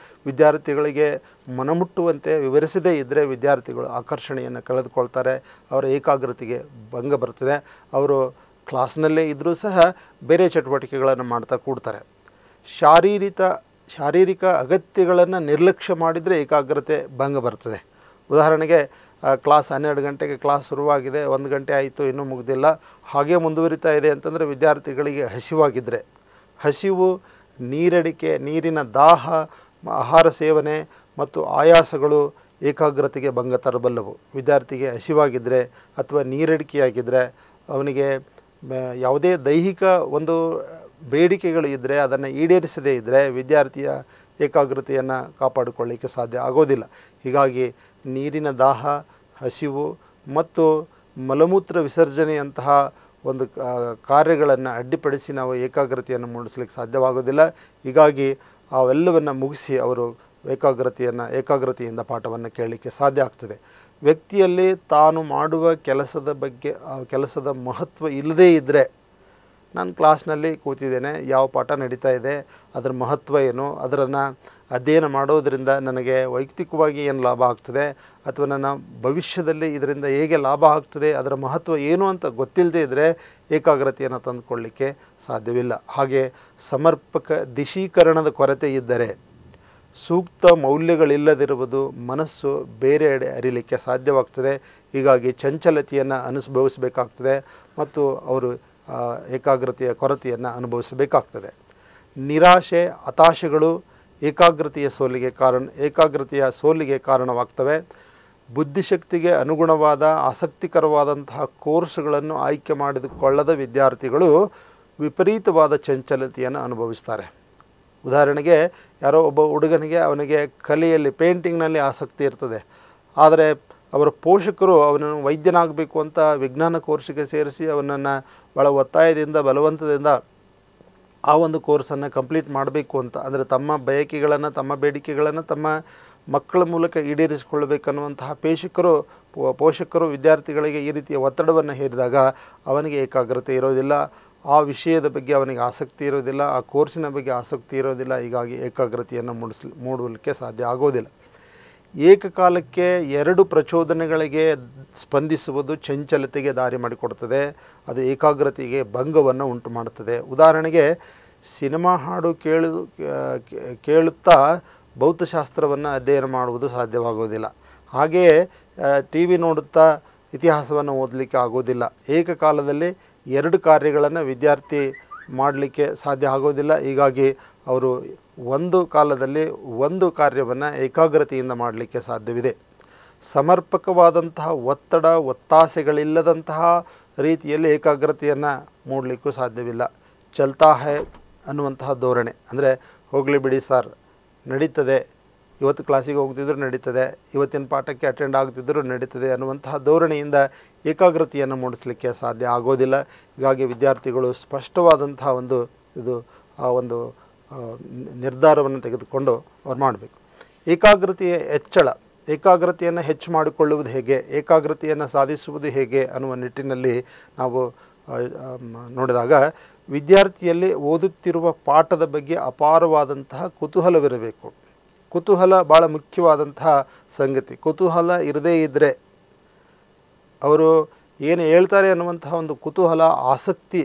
ವಿದ್ಯಾರ್ಥಿಗಳಿಗೆ ಮನಮುಟ್ಟುವಂತೆ ವಿವರಿಸದೇ ಇದ್ದರೆ ವಿದ್ಯಾರ್ಥಿಗಳು ಆಕರ್ಷಣೆಯನ್ನು ಕಳೆದುಕೊಳ್ತಾರೆ, ಅವರ ಏಕಾಗ್ರತೆಗೆ ಭಂಗ ಬರ್ತದೆ. ಅವರು ಕ್ಲಾಸ್ನಲ್ಲೇ ಇದ್ದರೂ ಸಹ ಬೇರೆ ಚಟುವಟಿಕೆಗಳನ್ನು ಮಾಡ್ತಾ ಕೂಡ್ತಾರೆ. ಶಾರೀರಿಕ ಅಗತ್ಯಗಳನ್ನು ನಿರ್ಲಕ್ಷ್ಯ ಮಾಡಿದರೆ ಏಕಾಗ್ರತೆ ಭಂಗ ಬರ್ತದೆ. ಉದಾಹರಣೆಗೆ ಕ್ಲಾಸ್ 12 ಗಂಟೆಗೆ ಕ್ಲಾಸ್ ಶುರುವಾಗಿದೆ, 1 ಗಂಟೆ ಆಯಿತು, ಇನ್ನೂ ಮುಗಿದಿಲ್ಲ, ಹಾಗೇ ಮುಂದುವರಿತಾ ಇದೆ ಅಂತಂದರೆ ವಿದ್ಯಾರ್ಥಿಗಳಿಗೆ ಹಸಿವಾಗಿದ್ದರೆ, ಹಸಿವು, ನೀರಡಿಕೆ, ನೀರಿನ ದಾಹ, ಆಹಾರ ಸೇವನೆ ಮತ್ತು ಆಯಾಸಗಳು ಏಕಾಗ್ರತೆಗೆ ಭಂಗ ತರಬಲ್ಲವು. ವಿದ್ಯಾರ್ಥಿಗೆ ಹಸಿವಾಗಿದ್ದರೆ ಅಥವಾ ನೀರಡಿಕೆಯಾಗಿದ್ದರೆ, ಅವನಿಗೆ ಯಾವುದೇ ದೈಹಿಕ ಒಂದು ಬೇಡಿಕೆಗಳು ಇದ್ದರೆ ಅದನ್ನು ಈಡೇರಿಸದೇ ಇದ್ದರೆ ವಿದ್ಯಾರ್ಥಿಯ ಏಕಾಗ್ರತೆಯನ್ನು ಕಾಪಾಡಿಕೊಳ್ಳಲಿಕ್ಕೆ ಸಾಧ್ಯ ಆಗೋದಿಲ್ಲ. ಹೀಗಾಗಿ ನೀರಿನ ದಾಹ, ಹಸಿವು ಮತ್ತು ಮಲಮೂತ್ರ ವಿಸರ್ಜನೆಯಂತಹ ಒಂದು ಕಾರ್ಯಗಳನ್ನು ಅಡ್ಡಿಪಡಿಸಿ ನಾವು ಏಕಾಗ್ರತೆಯನ್ನು ಮೂಡಿಸಲಿಕ್ಕೆ ಸಾಧ್ಯವಾಗೋದಿಲ್ಲ. ಹೀಗಾಗಿ ಅವೆಲ್ಲವನ್ನು ಮುಗಿಸಿ ಅವರು ಏಕಾಗ್ರತೆಯಿಂದ ಪಾಠವನ್ನು ಕೇಳಲಿಕ್ಕೆ ಸಾಧ್ಯ ಆಗ್ತದೆ. ವ್ಯಕ್ತಿಯಲ್ಲಿ ತಾನು ಮಾಡುವ ಕೆಲಸದ ಮಹತ್ವ ಇಲ್ಲದೇ ಇದ್ದರೆ, ನಾನು ಕ್ಲಾಸ್ನಲ್ಲಿ ಕೂತಿದ್ದೇನೆ, ಯಾವ ಪಾಠ ನಡೀತಾ ಇದೆ, ಅದರ ಮಹತ್ವ ಏನು, ಅದನ್ನು ಅಧ್ಯಯನ ಮಾಡೋದರಿಂದ ನನಗೆ ವೈಯಕ್ತಿಕವಾಗಿ ಏನು ಲಾಭ ಆಗ್ತದೆ, ಅಥವಾ ನನ್ನ ಭವಿಷ್ಯದಲ್ಲಿ ಇದರಿಂದ ಹೇಗೆ ಲಾಭ ಆಗ್ತದೆ, ಅದರ ಮಹತ್ವ ಏನು ಅಂತ ಗೊತ್ತಿಲ್ಲದೇ ಇದ್ದರೆ ಏಕಾಗ್ರತೆಯನ್ನು ತಂದುಕೊಳ್ಳಲಿಕ್ಕೆ ಸಾಧ್ಯವಿಲ್ಲ. ಹಾಗೆ ಸಮರ್ಪಕ ದಿಶೀಕರಣದ ಕೊರತೆ ಇದ್ದರೆ, ಸೂಕ್ತ ಮೌಲ್ಯಗಳಿಲ್ಲದಿರುವುದು ಮನಸ್ಸು ಬೇರೆಡೆ ಅರಿಲಿಕ್ಕೆ ಸಾಧ್ಯವಾಗ್ತದೆ. ಹೀಗಾಗಿ ಚಂಚಲತೆಯನ್ನು ಅನುಭವಿಸಬೇಕಾಗ್ತದೆ ಮತ್ತು ಅವರು ಏಕಾಗ್ರತೆಯ ಕೊರತೆಯನ್ನು ಅನುಭವಿಸಬೇಕಾಗ್ತದೆ. ನಿರಾಶೆ, ಹತಾಶೆಗಳು ಏಕಾಗ್ರತೆಯ ಸೋಲಿಗೆ ಕಾರಣವಾಗ್ತವೆ. ಬುದ್ಧಿಶಕ್ತಿಗೆ ಅನುಗುಣವಾದ ಆಸಕ್ತಿಕರವಾದಂತಹ ಕೋರ್ಸ್ಗಳನ್ನು ಆಯ್ಕೆ ಮಾಡಿಕೊಳ್ಳದ ವಿದ್ಯಾರ್ಥಿಗಳು ವಿಪರೀತವಾದ ಚಂಚಲತೆಯನ್ನು ಅನುಭವಿಸ್ತಾರೆ. ಉದಾಹರಣೆಗೆ, ಯಾರೋ ಒಬ್ಬ ಹುಡುಗನಿಗೆ ಅವನಿಗೆ ಕಲೆಯಲ್ಲಿ ಪೇಂಟಿಂಗ್ನಲ್ಲಿ ಆಸಕ್ತಿ ಇರ್ತದೆ, ಆದರೆ ಅವರ ಪೋಷಕರು ಅವನನ್ನು ವೈದ್ಯನಾಗಬೇಕು ಅಂತ ವಿಜ್ಞಾನ ಕೋರ್ಸಿಗೆ ಸೇರಿಸಿ ಅವನನ್ನು ಭಾಳ ಒತ್ತಾಯದಿಂದ, ಬಲವಂತದಿಂದ ಆ ಒಂದು ಕೋರ್ಸನ್ನು ಕಂಪ್ಲೀಟ್ ಮಾಡಬೇಕು ಅಂತ, ಅಂದರೆ ತಮ್ಮ ಬಯಕೆಗಳನ್ನು, ತಮ್ಮ ಬೇಡಿಕೆಗಳನ್ನು ತಮ್ಮ ಮಕ್ಕಳ ಮೂಲಕ ಈಡೇರಿಸಿಕೊಳ್ಳಬೇಕನ್ನುವಂತಹ ಪೋಷಕರು ವಿದ್ಯಾರ್ಥಿಗಳಿಗೆ ಈ ರೀತಿಯ ಒತ್ತಡವನ್ನು ಹೇರಿದಾಗ ಅವನಿಗೆ ಏಕಾಗ್ರತೆ ಇರೋದಿಲ್ಲ, ಆ ವಿಷಯದ ಬಗ್ಗೆ ಅವನಿಗೆ ಆಸಕ್ತಿ ಇರೋದಿಲ್ಲ, ಆ ಕೋರ್ಸಿನ ಬಗ್ಗೆ ಆಸಕ್ತಿ ಇರೋದಿಲ್ಲ. ಹೀಗಾಗಿ ಏಕಾಗ್ರತೆಯನ್ನು ಮೂಡಲಿಕ್ಕೆ ಸಾಧ್ಯ ಆಗೋದಿಲ್ಲ. ಏಕಕಾಲಕ್ಕೆ 2 ಪ್ರಚೋದನೆಗಳಿಗೆ ಸ್ಪಂದಿಸುವುದು ಚಂಚಲತೆಗೆ ದಾರಿ ಮಾಡಿಕೊಡ್ತದೆ. ಅದು ಏಕಾಗ್ರತೆಗೆ ಭಂಗವನ್ನು ಉಂಟು ಮಾಡುತ್ತದೆ. ಉದಾಹರಣೆಗೆ, ಸಿನಿಮಾ ಹಾಡು ಕೇಳುತ್ತಾ ಭೌತಶಾಸ್ತ್ರವನ್ನು ಅಧ್ಯಯನ ಮಾಡುವುದು ಸಾಧ್ಯವಾಗೋದಿಲ್ಲ. ಹಾಗೆಯೇ TV ನೋಡುತ್ತಾ ಇತಿಹಾಸವನ್ನು ಓದಲಿಕ್ಕೆ ಆಗೋದಿಲ್ಲ. ಏಕಕಾಲದಲ್ಲಿ 2 ಕಾರ್ಯಗಳನ್ನು ವಿದ್ಯಾರ್ಥಿ ಮಾಡಲಿಕ್ಕೆ ಸಾಧ್ಯ ಆಗೋದಿಲ್ಲ. ಹೀಗಾಗಿ ಅವರು ಒಂದು ಕಾಲದಲ್ಲಿ ಒಂದು ಕಾರ್ಯವನ್ನು ಏಕಾಗ್ರತೆಯಿಂದ ಮಾಡಲಿಕ್ಕೆ ಸಾಧ್ಯವಿದೆ. ಸಮರ್ಪಕವಾದಂತಹ ಒತ್ತಾಸೆಗಳಿಲ್ಲದಂತಹ ರೀತಿಯಲ್ಲಿ ಏಕಾಗ್ರತೆಯನ್ನು ಮೂಡಲಿಕ್ಕೂ ಸಾಧ್ಯವಿಲ್ಲ. ಚಲ್ತಾ ಹೈ ಅನ್ನುವಂತಹ ಧೋರಣೆ, ಅಂದರೆ ಹೋಗಲಿ ಬಿಡಿ ಸರ್, ನಡೀತದೆ, ಇವತ್ತು ಕ್ಲಾಸಿಗೆ ಹೋಗ್ತಿದ್ರು ನಡೀತದೆ, ಇವತ್ತಿನ ಪಾಠಕ್ಕೆ ಅಟೆಂಡ್ ಆಗ್ತಿದ್ರು ನಡೀತದೆ ಅನ್ನುವಂತಹ ಧೋರಣೆಯಿಂದ ಏಕಾಗ್ರತೆಯನ್ನು ಮೂಡಿಸಲಿಕ್ಕೆ ಸಾಧ್ಯ ಆಗೋದಿಲ್ಲ. ಹೀಗಾಗಿ ವಿದ್ಯಾರ್ಥಿಗಳು ಸ್ಪಷ್ಟವಾದಂತಹ ಒಂದು ನಿರ್ಧಾರವನ್ನು ತೆಗೆದುಕೊಂಡು ಅವ್ರು ಮಾಡಬೇಕು. ಏಕಾಗ್ರತೆಯ ಹೆಚ್ಚಳ ಏಕಾಗ್ರತೆಯನ್ನು ಹೆಚ್ಚು ಮಾಡಿಕೊಳ್ಳುವುದು ಹೇಗೆ, ಏಕಾಗ್ರತೆಯನ್ನು ಸಾಧಿಸುವುದು ಹೇಗೆ ಅನ್ನುವ ನಿಟ್ಟಿನಲ್ಲಿ ನಾವು ನೋಡಿದಾಗ ವಿದ್ಯಾರ್ಥಿಯಲ್ಲಿ ಓದುತ್ತಿರುವ ಪಾಠದ ಬಗ್ಗೆ ಅಪಾರವಾದಂತಹ ಕುತೂಹಲವಿರಬೇಕು. ಕುತೂಹಲ ಭಾಳ ಮುಖ್ಯವಾದಂತಹ ಸಂಗತಿ. ಕುತೂಹಲ ಇರದೇ ಇದ್ದರೆ, ಅವರು ಏನು ಹೇಳ್ತಾರೆ ಅನ್ನುವಂತಹ ಒಂದು ಕುತೂಹಲ, ಆಸಕ್ತಿ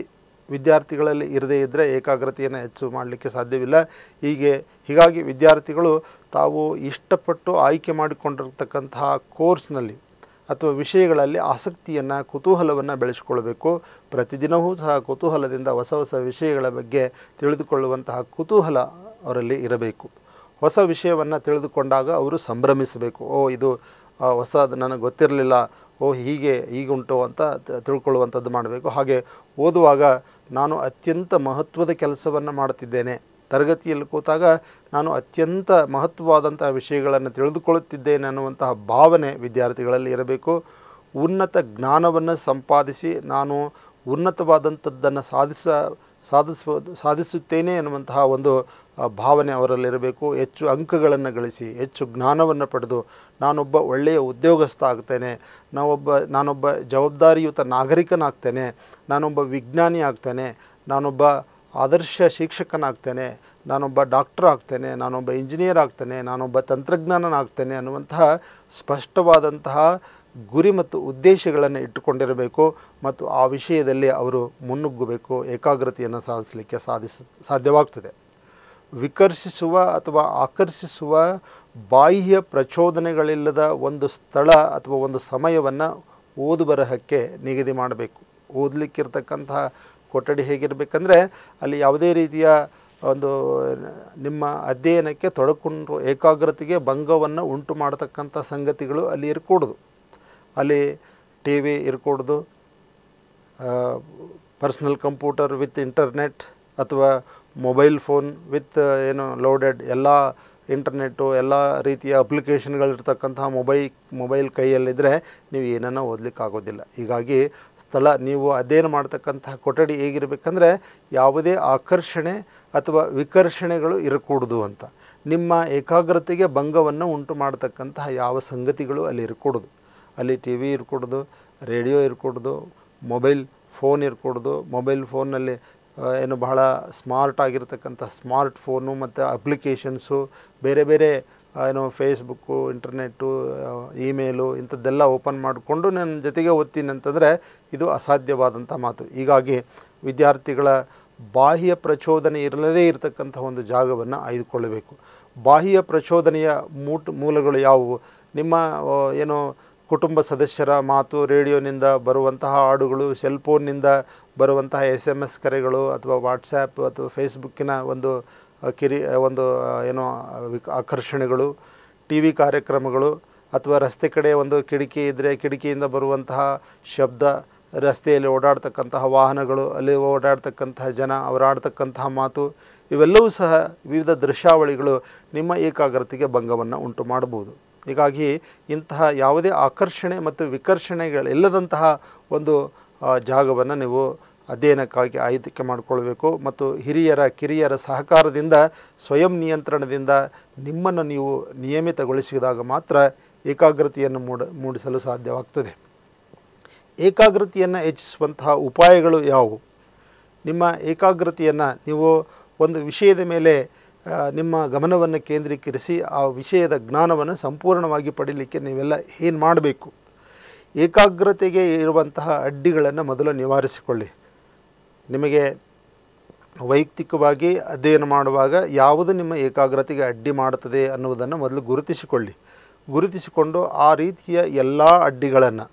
ವಿದ್ಯಾರ್ಥಿಗಳಲ್ಲಿ ಇರದೇ ಇದ್ದರೆ ಏಕಾಗ್ರತೆಯನ್ನು ಹೆಚ್ಚು ಮಾಡಲಿಕ್ಕೆ ಸಾಧ್ಯವಿಲ್ಲ. ಹೀಗಾಗಿ ವಿದ್ಯಾರ್ಥಿಗಳು ತಾವು ಇಷ್ಟಪಟ್ಟು ಆಯ್ಕೆ ಮಾಡಿಕೊಂಡಿರ್ತಕ್ಕಂತಹ ಕೋರ್ಸ್ನಲ್ಲಿ ಅಥವಾ ವಿಷಯಗಳಲ್ಲಿ ಆಸಕ್ತಿಯನ್ನು, ಕುತೂಹಲವನ್ನು ಬೆಳೆಸಿಕೊಳ್ಬೇಕು. ಪ್ರತಿದಿನವೂ ಸಹ ಕುತೂಹಲದಿಂದ ಹೊಸ ಹೊಸ ವಿಷಯಗಳ ಬಗ್ಗೆ ತಿಳಿದುಕೊಳ್ಳುವಂತಹ ಕುತೂಹಲ ಅವರಲ್ಲಿ ಇರಬೇಕು. ಹೊಸ ವಿಷಯವನ್ನು ತಿಳಿದುಕೊಂಡಾಗ ಅವರು ಸಂಭ್ರಮಿಸಬೇಕು. ಇದು ಹೊಸದು, ನನಗೆ ಗೊತ್ತಿರಲಿಲ್ಲ, ಹೀಗುಂಟು ಅಂತ ತಿಳ್ಕೊಳ್ಳುವಂಥದ್ದು ಮಾಡಬೇಕು. ಹಾಗೆ ಓದುವಾಗ ನಾನು ಅತ್ಯಂತ ಮಹತ್ವದ ಕೆಲಸವನ್ನು ಮಾಡುತ್ತಿದ್ದೇನೆ, ತರಗತಿಯಲ್ಲಿ ಕೂತಾಗ ನಾನು ಅತ್ಯಂತ ಮಹತ್ವವಾದಂತಹ ವಿಷಯಗಳನ್ನು ತಿಳಿದುಕೊಳ್ಳುತ್ತಿದ್ದೇನೆ ಅನ್ನುವಂತಹ ಭಾವನೆ ವಿದ್ಯಾರ್ಥಿಗಳಲ್ಲಿ ಇರಬೇಕು. ಉನ್ನತ ಜ್ಞಾನವನ್ನು ಸಂಪಾದಿಸಿ ನಾನು ಉನ್ನತವಾದಂಥದ್ದನ್ನು ಸಾಧಿಸುತ್ತೇನೆ ಅನ್ನುವಂತಹ ಒಂದು ಭಾವನೆ ಅವರಲ್ಲಿರಬೇಕು. ಹೆಚ್ಚು ಅಂಕಗಳನ್ನು ಗಳಿಸಿ, ಹೆಚ್ಚು ಜ್ಞಾನವನ್ನು ಪಡೆದು ನಾನೊಬ್ಬ ಒಳ್ಳೆಯ ಉದ್ಯೋಗಸ್ಥ ಆಗ್ತೇನೆ, ನಾನೊಬ್ಬ ಜವಾಬ್ದಾರಿಯುತ ನಾಗರಿಕನಾಗ್ತೇನೆ, ನಾನೊಬ್ಬ ವಿಜ್ಞಾನಿ ಆಗ್ತೇನೆ, ನಾನೊಬ್ಬ ಆದರ್ಶ ಶಿಕ್ಷಕನಾಗ್ತೇನೆ, ನಾನೊಬ್ಬ ಡಾಕ್ಟರ್ ಆಗ್ತೇನೆ, ನಾನೊಬ್ಬ ಇಂಜಿನಿಯರ್ ಆಗ್ತೇನೆ, ನಾನೊಬ್ಬ ತಂತ್ರಜ್ಞಾನನಾಗ್ತೇನೆ ಅನ್ನುವಂತಹ ಸ್ಪಷ್ಟವಾದಂತಹ ಗುರಿ ಮತ್ತು ಉದ್ದೇಶಗಳನ್ನು ಇಟ್ಟುಕೊಂಡಿರಬೇಕು. ಮತ್ತು ಆ ವಿಷಯದಲ್ಲಿ ಅವರು ಮುನ್ನುಗ್ಗಬೇಕು. ಏಕಾಗ್ರತೆಯನ್ನು ಸಾಧಿಸಲಿಕ್ಕೆ ಸಾಧ್ಯವಾಗ್ತದೆ. ವಿಕರ್ಷಿಸುವ ಅಥವಾ ಆಕರ್ಷಿಸುವ ಬಾಹ್ಯ ಪ್ರಚೋದನೆಗಳಿಲ್ಲದ ಒಂದು ಸ್ಥಳ ಅಥವಾ ಒಂದು ಸಮಯವನ್ನು ಓದು ಬರಹಕ್ಕೆ ನಿಗದಿ ಮಾಡಬೇಕು. ಓದಲಿಕ್ಕಿರ್ತಕ್ಕಂತಹ ಕೊಠಡಿ ಹೇಗಿರಬೇಕಂದ್ರೆ ಅಲ್ಲಿ ಯಾವುದೇ ರೀತಿಯ ಒಂದು ನಿಮ್ಮ ಅಧ್ಯಯನಕ್ಕೆ ತೊಡಕೊಂಡು ಏಕಾಗ್ರತೆಗೆ ಭಂಗವನ್ನು ಉಂಟು ಮಾಡತಕ್ಕಂಥ ಸಂಗತಿಗಳು ಅಲ್ಲಿ ಇರಕೂಡದು. ಅಲ್ಲಿ ಟಿ ವಿ ಇರಕೂಡದು, ಪರ್ಸ್ನಲ್ ಕಂಪ್ಯೂಟರ್ ವಿತ್ ಇಂಟರ್ನೆಟ್ ಅಥವಾ ಮೊಬೈಲ್ ಫೋನ್ ವಿತ್ ಲೋಡೆಡ್ ಎಲ್ಲ ಇಂಟರ್ನೆಟ್ಟು, ಎಲ್ಲ ರೀತಿಯ ಅಪ್ಲಿಕೇಶನ್ಗಳಿರ್ತಕ್ಕಂತಹ ಮೊಬೈಲ್ ಕೈಯಲ್ಲಿದ್ದರೆ ನೀವು ಏನನ್ನ ಓದಲಿಕ್ಕಾಗೋದಿಲ್ಲ. ಹೀಗಾಗಿ ನೀವು ಅಧ್ಯಯನ ಮಾಡ್ತಕ್ಕಂತಹ ಕೊಠಡಿ ಹೇಗಿರಬೇಕಂದ್ರೆ ಯಾವುದೇ ಆಕರ್ಷಣೆ ಅಥವಾ ವಿಕರ್ಷಣೆಗಳು ಇರಕೂಡದು ಅಂತ. ನಿಮ್ಮ ಏಕಾಗ್ರತೆಗೆ ಭಂಗವನ್ನು ಉಂಟು ಮಾಡತಕ್ಕಂತಹ ಯಾವ ಸಂಗತಿಗಳು ಅಲ್ಲಿ ಇರಕೂಡದು. ಅಲ್ಲಿ ಟಿ ವಿ ಇರಕೂಡದು, ರೇಡಿಯೋ ಇರಕೂಡದು, ಮೊಬೈಲ್ ಫೋನ್ ಇರಕೂಡದು. ಮೊಬೈಲ್ ಫೋನ್ನಲ್ಲಿ ಬಹಳ ಸ್ಮಾರ್ಟ್ ಆಗಿರ್ತಕ್ಕಂಥ ಸ್ಮಾರ್ಟ್ ಫೋನು ಮತ್ತು ಅಪ್ಲಿಕೇಶನ್ಸು, ಬೇರೆ ಬೇರೆ ಫೇಸ್ಬುಕ್ಕು, ಇಂಟರ್ನೆಟ್ಟು, ಇಮೇಲು ಇಂಥದ್ದೆಲ್ಲ ಓಪನ್ ಮಾಡಿಕೊಂಡು ನನ್ನ ಜೊತೆಗೆ ಓದ್ತೀನಿ ಅಂತಂದರೆ ಇದು ಅಸಾಧ್ಯವಾದಂಥ ಮಾತು. ಹೀಗಾಗಿ ವಿದ್ಯಾರ್ಥಿಗಳ ಬಾಹ್ಯ ಪ್ರಚೋದನೆ ಇರದೇ ಇರತಕ್ಕಂಥ ಒಂದು ಜಾಗವನ್ನು ಆಯ್ದುಕೊಳ್ಳಬೇಕು. ಬಾಹ್ಯ ಪ್ರಚೋದನೆಯ ಮೂಲಗಳು ಯಾವುವು? ನಿಮ್ಮ ಕುಟುಂಬ ಸದಸ್ಯರ ಮಾತು, ರೇಡಿಯೋನಿಂದ ಬರುವಂತಹ ಹಾಡುಗಳು, ಸೆಲ್ಫೋನ್ನಿಂದ ಬರುವಂತಹ SMS ಕರೆಗಳು, ಅಥವಾ ವಾಟ್ಸ್ಯಾಪ್ ಅಥವಾ ಫೇಸ್ಬುಕ್ಕಿನ ಒಂದು ಆಕರ್ಷಣೆಗಳು, ಟಿ ವಿ ಕಾರ್ಯಕ್ರಮಗಳು, ಅಥವಾ ರಸ್ತೆ ಕಡೆ ಒಂದು ಕಿಟಕಿ ಇದ್ದರೆ ಕಿಟಕಿಯಿಂದ ಬರುವಂತಹ ಶಬ್ದ, ರಸ್ತೆಯಲ್ಲಿ ಓಡಾಡ್ತಕ್ಕಂತಹ ವಾಹನಗಳು, ಅಲ್ಲಿ ಓಡಾಡ್ತಕ್ಕಂತಹ ಜನ, ಅವರಾಡ್ತಕ್ಕಂತಹ ಮಾತು, ಇವೆಲ್ಲವೂ ಸಹ ವಿವಿಧ ದೃಶ್ಯಾವಳಿಗಳು ನಿಮ್ಮ ಏಕಾಗ್ರತೆಗೆ ಭಂಗವನ್ನು ಉಂಟು ಮಾಡಬಹುದು. ಹೀಗಾಗಿ ಇಂತಹ ಯಾವುದೇ ಆಕರ್ಷಣೆ ಮತ್ತು ವಿಕರ್ಷಣೆಗಳಿಲ್ಲದಂತಹ ಒಂದು ಜಾಗವನ್ನು ನೀವು ಅಧ್ಯಯನಕ್ಕಾಗಿ ಆಯ್ಕೆ ಮಾಡಿಕೊಳ್ಬೇಕು. ಮತ್ತು ಕಿರಿಯರ ಸಹಕಾರದಿಂದ, ಸ್ವಯಂ ನಿಯಂತ್ರಣದಿಂದ ನಿಮ್ಮನ್ನು ನೀವು ನಿಯಮಿತಗೊಳಿಸಿದಾಗ ಮಾತ್ರ ಏಕಾಗ್ರತೆಯನ್ನು ಮೂಡಿಸಲು ಸಾಧ್ಯವಾಗ್ತದೆ. ಏಕಾಗ್ರತೆಯನ್ನು ಹೆಚ್ಚಿಸುವಂತಹ ಉಪಾಯಗಳು ಯಾವುವು? ನಿಮ್ಮ ಏಕಾಗ್ರತೆಯನ್ನು ನೀವು ಒಂದು ವಿಷಯದ ಮೇಲೆ ನಿಮ್ಮ ಗಮನವನ್ನು ಕೇಂದ್ರೀಕರಿಸಿ ಆ ವಿಷಯದ ಜ್ಞಾನವನ್ನು ಸಂಪೂರ್ಣವಾಗಿ ಪಡೀಲಿಕ್ಕೆ ನೀವೆಲ್ಲ ಏನು ಮಾಡಬೇಕು? ಏಕಾಗ್ರತೆಗೆ ಇರುವಂತಹ ಅಡ್ಡಿಗಳನ್ನು ಮೊದಲು ನಿವಾರಿಸಿಕೊಳ್ಳಿ. ನಿಮಗೆ ವೈಯಕ್ತಿಕವಾಗಿ ಅಧ್ಯಯನ ಮಾಡುವಾಗ ಯಾವುದು ನಿಮ್ಮ ಏಕಾಗ್ರತೆಗೆ ಅಡ್ಡಿ ಮಾಡುತ್ತದೆ ಅನ್ನುವುದನ್ನು ಮೊದಲು ಗುರುತಿಸಿಕೊಂಡು ಆ ರೀತಿಯ ಎಲ್ಲ ಅಡ್ಡಿಗಳನ್ನು,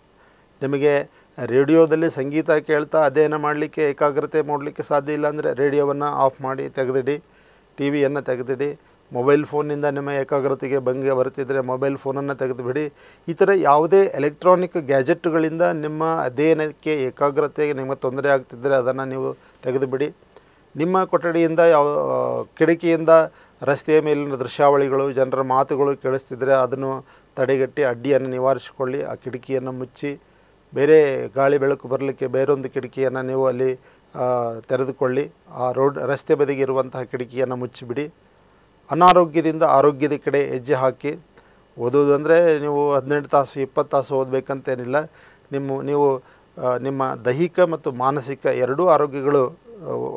ನಿಮಗೆ ರೇಡಿಯೋದಲ್ಲಿ ಸಂಗೀತ ಕೇಳ್ತಾ ಅಧ್ಯಯನ ಮಾಡಲಿಕ್ಕೆ ಏಕಾಗ್ರತೆ ಮಾಡಲಿಕ್ಕೆ ಸಾಧ್ಯ ಇಲ್ಲ ಅಂದರೆ ರೇಡಿಯೋವನ್ನು ಆಫ್ ಮಾಡಿ ತೆಗೆದಿಡಿ, ಟಿ ವಿಯನ್ನು ತೆಗೆದಿಡಿ. ಮೊಬೈಲ್ ಫೋನ್ನಿಂದ ನಿಮ್ಮ ಏಕಾಗ್ರತೆಗೆ ಭಂಗ ಬರುತ್ತಿದ್ದರೆ ಮೊಬೈಲ್ ಫೋನನ್ನು ತೆಗೆದುಬಿಡಿ. ಈ ಥರ ಯಾವುದೇ ಎಲೆಕ್ಟ್ರಾನಿಕ್ ಗ್ಯಾಜೆಟ್ಗಳಿಂದ ನಿಮ್ಮ ಅಧ್ಯಯನಕ್ಕೆ ಏಕಾಗ್ರತೆಗೆ ನಿಮಗೆ ತೊಂದರೆ ಆಗ್ತಿದ್ದರೆ ಅದನ್ನು ನೀವು ತೆಗೆದುಬಿಡಿ. ನಿಮ್ಮ ಕೊಠಡಿಯಿಂದ ಕಿಟಕಿಯಿಂದ ರಸ್ತೆಯ ಮೇಲಿನ ದೃಶ್ಯಾವಳಿಗಳು, ಜನರ ಮಾತುಗಳು ಕೇಳಿಸ್ತಿದ್ರೆ ಅದನ್ನು ತಡೆಗಟ್ಟಿ ಅಡ್ಡಿಯನ್ನು ನಿವಾರಿಸಿಕೊಳ್ಳಿ. ಆ ಕಿಟಕಿಯನ್ನು ಮುಚ್ಚಿ ಬೇರೆ ಗಾಳಿ ಬೆಳಕು ಬರಲಿಕ್ಕೆ ಬೇರೊಂದು ಕಿಟಕಿಯನ್ನು ನೀವು ಅಲ್ಲಿ ತೆರೆದುಕೊಳ್ಳಿ. ಆ ರಸ್ತೆ ಬದಿಗಿರುವಂತಹ ಕಿಟಕಿಯನ್ನು ಮುಚ್ಚಿಬಿಡಿ. ಅನಾರೋಗ್ಯದಿಂದ ಆರೋಗ್ಯದ ಕಡೆ ಹೆಜ್ಜೆ ಹಾಕಿ. ಓದೋದಂದರೆ ನೀವು 18 ತಾಸು 20 ತಾಸು ಓದಬೇಕಂತೇನಿಲ್ಲ. ನೀವು ನಿಮ್ಮ ದೈಹಿಕ ಮತ್ತು ಮಾನಸಿಕ ಎರಡೂ ಆರೋಗ್ಯಗಳು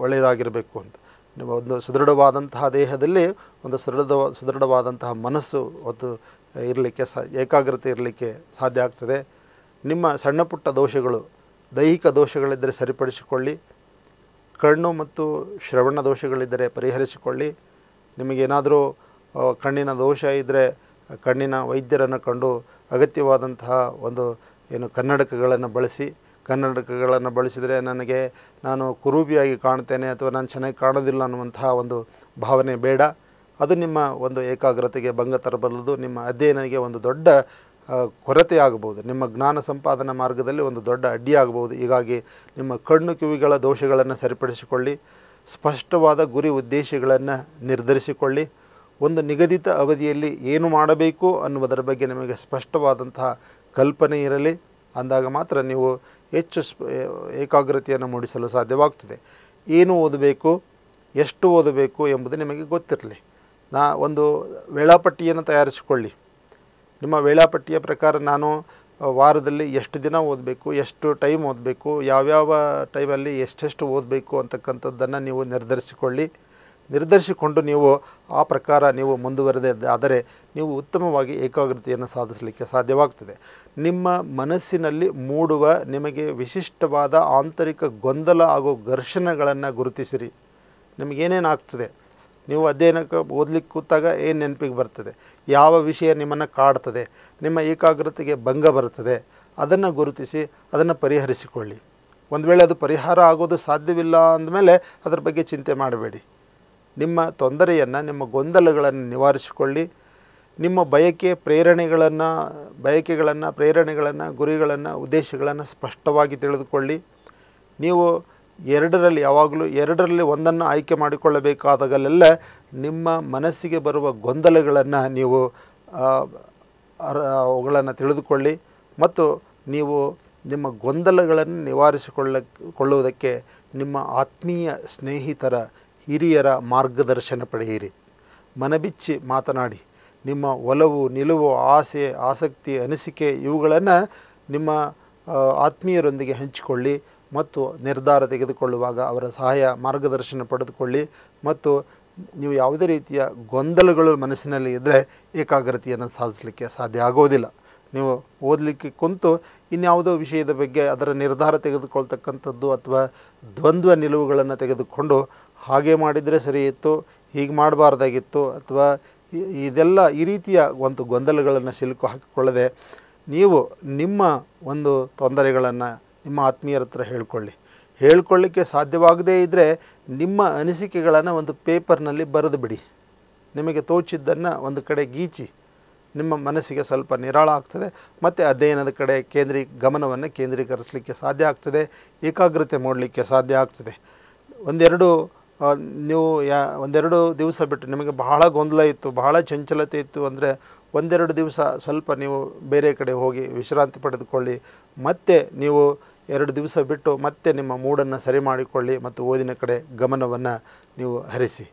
ಒಳ್ಳೆಯದಾಗಿರಬೇಕು ಅಂತ. ನೀವು ಒಂದು ಸುದೃಢವಾದಂತಹ ದೇಹದಲ್ಲಿ ಒಂದು ಸುದೃಢವಾದಂತಹ ಮನಸ್ಸು ಇರಲಿಕ್ಕೆ ಏಕಾಗ್ರತೆ ಇರಲಿಕ್ಕೆ ಸಾಧ್ಯ ಆಗ್ತದೆ. ನಿಮ್ಮ ಸಣ್ಣ ಪುಟ್ಟ ದೋಷಗಳು, ದೈಹಿಕ ದೋಷಗಳಿದ್ದರೆ ಸರಿಪಡಿಸಿಕೊಳ್ಳಿ. ಕಣ್ಣು ಮತ್ತು ಶ್ರವಣ ದೋಷಗಳಿದ್ದರೆ ಪರಿಹರಿಸಿಕೊಳ್ಳಿ. ನಿಮಗೇನಾದರೂ ಕಣ್ಣಿನ ದೋಷ ಇದ್ದರೆ ಕಣ್ಣಿನ ವೈದ್ಯರನ್ನು ಕಂಡು ಅಗತ್ಯವಾದಂತಹ ಕನ್ನಡಕಗಳನ್ನು ಬಳಸಿ. ಕನ್ನಡಕಗಳನ್ನು ಬಳಸಿದರೆ ನಾನು ಕುರೂಪಿಯಾಗಿ ಕಾಣ್ತೇನೆ ಅಥವಾ ನಾನು ಚೆನ್ನಾಗಿ ಕಾಣೋದಿಲ್ಲ ಅನ್ನುವಂತಹ ಒಂದು ಭಾವನೆ ಬೇಡ. ಅದು ನಿಮ್ಮ ಒಂದು ಏಕಾಗ್ರತೆಗೆ ಭಂಗ ತರಬಲ್ಲದು. ನಿಮ್ಮ ಅಧ್ಯಯನಕ್ಕೆ ಒಂದು ದೊಡ್ಡ ಕೊರತೆಯಾಗಬಹುದು. ನಿಮ್ಮ ಜ್ಞಾನ ಸಂಪಾದನಾ ಮಾರ್ಗದಲ್ಲಿ ಒಂದು ದೊಡ್ಡ ಅಡ್ಡಿಯಾಗಬಹುದು. ಹೀಗಾಗಿ ನಿಮ್ಮ ಕಣ್ಣು ಕಿವಿಗಳ ದೋಷಗಳನ್ನು ಸರಿಪಡಿಸಿಕೊಳ್ಳಿ. ಸ್ಪಷ್ಟವಾದ ಗುರಿ ಉದ್ದೇಶಗಳನ್ನು ನಿರ್ಧರಿಸಿಕೊಳ್ಳಿ. ಒಂದು ನಿಗದಿತ ಅವಧಿಯಲ್ಲಿ ಏನು ಮಾಡಬೇಕು ಅನ್ನುವುದರ ಬಗ್ಗೆ ನಿಮಗೆ ಸ್ಪಷ್ಟವಾದಂತಹ ಕಲ್ಪನೆ ಇರಲಿ. ಅಂದಾಗ ಮಾತ್ರ ನೀವು ಹೆಚ್ಚು ಏಕಾಗ್ರತೆಯನ್ನು ಮೂಡಿಸಲು ಸಾಧ್ಯವಾಗ್ತದೆ. ಏನು ಓದಬೇಕು, ಎಷ್ಟು ಓದಬೇಕು ಎಂಬುದು ನಿಮಗೆ ಗೊತ್ತಿರಲಿ. ಒಂದು ವೇಳಾಪಟ್ಟಿಯನ್ನು ತಯಾರಿಸಿಕೊಳ್ಳಿ. ನಿಮ್ಮ ವೇಳಾಪಟ್ಟಿಯ ಪ್ರಕಾರ ನಾನು ವಾರದಲ್ಲಿ ಎಷ್ಟು ದಿನ ಓದಬೇಕು, ಎಷ್ಟು ಟೈಮ್ ಓದಬೇಕು, ಯಾವ್ಯಾವ ಟೈಮಲ್ಲಿ ಎಷ್ಟೆಷ್ಟು ಓದಬೇಕು ಅಂತಕ್ಕಂಥದ್ದನ್ನು ನೀವು ನಿರ್ಧರಿಸಿಕೊಂಡು ನೀವು ಆ ಪ್ರಕಾರ ನೀವು ಮುಂದುವರೆದೇ ಆದರೆ ನೀವು ಉತ್ತಮವಾಗಿ ಏಕಾಗ್ರತೆಯನ್ನು ಸಾಧಿಸಲಿಕ್ಕೆ ಸಾಧ್ಯವಾಗ್ತದೆ. ನಿಮ್ಮ ಮನಸ್ಸಿನಲ್ಲಿ ಮೂಡುವ ನಿಮಗೆ ವಿಶಿಷ್ಟವಾದ ಆಂತರಿಕ ಗೊಂದಲ ಹಾಗೂ ಘರ್ಷಣೆಗಳನ್ನು ಗುರುತಿಸಿರಿ. ನಿಮಗೇನೇನು ಆಗ್ತದೆ, ನೀವು ಅಧ್ಯಯನಕ್ಕೆ ಓದಲಿಕ್ಕೆ ಕೂತಾಗ ಏನು ನೆನಪಿಗೆ ಬರ್ತದೆ, ಯಾವ ವಿಷಯ ನಿಮ್ಮನ್ನು ಕಾಡ್ತದೆ, ನಿಮ್ಮ ಏಕಾಗ್ರತೆಗೆ ಭಂಗ ಬರ್ತದೆ, ಅದನ್ನು ಗುರುತಿಸಿ ಅದನ್ನು ಪರಿಹರಿಸಿಕೊಳ್ಳಿ. ಒಂದು ವೇಳೆ ಅದು ಪರಿಹಾರ ಆಗೋದು ಸಾಧ್ಯವಿಲ್ಲ ಅಂದಮೇಲೆ ಅದರ ಬಗ್ಗೆ ಚಿಂತೆ ಮಾಡಬೇಡಿ. ನಿಮ್ಮ ತೊಂದರೆಯನ್ನು, ನಿಮ್ಮ ಗೊಂದಲಗಳನ್ನು ನಿವಾರಿಸಿಕೊಳ್ಳಿ. ನಿಮ್ಮ ಪ್ರೇರಣೆಗಳನ್ನು, ಗುರಿಗಳನ್ನು, ಉದ್ದೇಶಗಳನ್ನು ಸ್ಪಷ್ಟವಾಗಿ ತಿಳಿದುಕೊಳ್ಳಿ. ನೀವು ಎರಡರಲ್ಲಿ ಒಂದನ್ನು ಆಯ್ಕೆ ಮಾಡಿಕೊಳ್ಳಬೇಕಾದಾಗಲೆಲ್ಲ ನಿಮ್ಮ ಮನಸ್ಸಿಗೆ ಬರುವ ಗೊಂದಲಗಳನ್ನು ನೀವು ಅವುಗಳನ್ನು ತಿಳಿದುಕೊಳ್ಳಿ. ಮತ್ತು ನೀವು ನಿಮ್ಮ ಗೊಂದಲಗಳನ್ನು ನಿವಾರಿಸಿಕೊಳ್ಳುವುದಕ್ಕೆ ನಿಮ್ಮ ಆತ್ಮೀಯ ಸ್ನೇಹಿತರ, ಹಿರಿಯರ ಮಾರ್ಗದರ್ಶನ ಪಡೆಯಿರಿ. ಮನಬಿಚ್ಚಿ ಮಾತನಾಡಿ. ನಿಮ್ಮ ಒಲವು, ನಿಲುವು, ಆಸೆ, ಆಸಕ್ತಿ, ಅನಿಸಿಕೆ ಇವುಗಳನ್ನು ನಿಮ್ಮ ಆತ್ಮೀಯರೊಂದಿಗೆ ಹಂಚಿಕೊಳ್ಳಿ. ಮತ್ತು ನಿರ್ಧಾರ ತೆಗೆದುಕೊಳ್ಳುವಾಗ ಅವರ ಸಹಾಯ, ಮಾರ್ಗದರ್ಶನ ಪಡೆದುಕೊಳ್ಳಿ. ಮತ್ತು ನೀವು ಯಾವುದೇ ರೀತಿಯ ಗೊಂದಲಗಳು ಮನಸ್ಸಿನಲ್ಲಿ ಇದ್ದರೆ ಏಕಾಗ್ರತೆಯನ್ನು ಸಾಧಿಸಲಿಕ್ಕೆ ಸಾಧ್ಯ ಆಗೋದಿಲ್ಲ. ನೀವು ಓದಲಿಕ್ಕೆ ಕುಂತು ಇನ್ಯಾವುದೋ ವಿಷಯದ ಬಗ್ಗೆ ಅದರ ನಿರ್ಧಾರ ತೆಗೆದುಕೊಳ್ತಕ್ಕಂಥದ್ದು ಅಥವಾ ದ್ವಂದ್ವ ನಿಲುವುಗಳನ್ನು ತೆಗೆದುಕೊಂಡು ಹಾಗೆ ಮಾಡಿದರೆ ಸರಿ ಇತ್ತು, ಹೀಗೆ ಮಾಡಬಾರ್ದಾಗಿತ್ತು, ಅಥವಾ ಈ ರೀತಿಯ ಒಂದು ಗೊಂದಲಗಳನ್ನು ಸಿಲುಕು ಹಾಕಿಕೊಳ್ಳದೆ ನೀವು ನಿಮ್ಮ ಒಂದು ತೊಂದರೆಗಳನ್ನು ನಿಮ್ಮ ಆತ್ಮೀಯರ ಹತ್ರ ಹೇಳ್ಕೊಳ್ಳಿಕ್ಕೆ ಸಾಧ್ಯವಾಗದೇ ಇದ್ದರೆ ನಿಮ್ಮ ಅನಿಸಿಕೆಗಳನ್ನು ಒಂದು ಪೇಪರ್ನಲ್ಲಿ ಬರೆದು ಬಿಡಿ. ನಿಮಗೆ ತೋಚಿದ್ದನ್ನು ಒಂದು ಕಡೆ ಗೀಚಿ. ನಿಮ್ಮ ಮನಸ್ಸಿಗೆ ಸ್ವಲ್ಪ ನಿರಾಳ ಆಗ್ತದೆ ಮತ್ತು ಅಧ್ಯಯನದ ಕಡೆ ಗಮನವನ್ನು ಕೇಂದ್ರೀಕರಿಸಲಿಕ್ಕೆ ಸಾಧ್ಯ ಆಗ್ತದೆ. ಏಕಾಗ್ರತೆ ಮಾಡಲಿಕ್ಕೆ ಸಾಧ್ಯ ಆಗ್ತದೆ. ಒಂದೆರಡು ದಿವಸ ಬಿಟ್ಟು ನಿಮಗೆ ಬಹಳ ಗೊಂದಲ ಇತ್ತು, ಬಹಳ ಚಂಚಲತೆ ಇತ್ತು ಅಂದರೆ ಒಂದೆರಡು ದಿವಸ ಸ್ವಲ್ಪ ನೀವು ಬೇರೆ ಕಡೆ ಹೋಗಿ ವಿಶ್ರಾಂತಿ ಪಡೆದುಕೊಳ್ಳಿ. ಮತ್ತೆ ನೀವು 2 ದಿವಸ ಬಿಟ್ಟು ಮತ್ತೆ ನಿಮ್ಮ ಮೂಡನ್ನು ಸರಿ ಮಾಡಿಕೊಳ್ಳಿ ಮತ್ತು ಓದಿನ ಕಡೆ ಗಮನವನ್ನು ನೀವು ಹರಿಸಿ.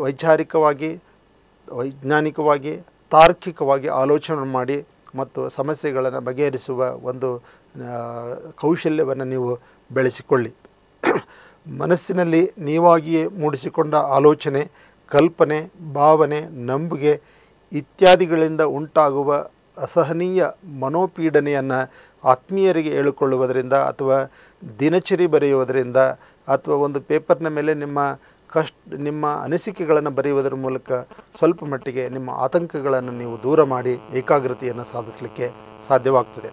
ವೈಚಾರಿಕವಾಗಿ, ವೈಜ್ಞಾನಿಕವಾಗಿ, ತಾರ್ಕಿಕವಾಗಿ ಆಲೋಚನೆ ಮಾಡಿ ಮತ್ತು ಸಮಸ್ಯೆಗಳನ್ನು ಬಗೆಹರಿಸುವ ಒಂದು ಕೌಶಲ್ಯವನ್ನು ನೀವು ಬೆಳೆಸಿಕೊಳ್ಳಿ. ಮನಸ್ಸಿನಲ್ಲಿ ನೀವಾಗಿಯೇ ಮೂಡಿಸಿಕೊಂಡ ಆಲೋಚನೆ, ಕಲ್ಪನೆ, ಭಾವನೆ, ನಂಬಿಕೆ ಇತ್ಯಾದಿಗಳಿಂದ ಉಂಟಾಗುವ ಅಸಹನೀಯ ಮನೋಪೀಡನೆಯನ್ನು ಆತ್ಮೀಯರಿಗೆ ಹೇಳಿಕೊಳ್ಳುವುದರಿಂದ ಅಥವಾ ದಿನಚರಿ ಬರೆಯುವುದರಿಂದ ಅಥವಾ ಒಂದು ಪೇಪರ್ನ ಮೇಲೆ ನಿಮ್ಮ ಅನಿಸಿಕೆಗಳನ್ನು ಬರೆಯುವುದರ ಮೂಲಕ ಸ್ವಲ್ಪ ಮಟ್ಟಿಗೆ ನಿಮ್ಮ ಆತಂಕಗಳನ್ನು ನೀವು ದೂರ ಮಾಡಿ ಏಕಾಗ್ರತೆಯನ್ನು ಸಾಧಿಸಲಿಕ್ಕೆ ಸಾಧ್ಯವಾಗ್ತದೆ.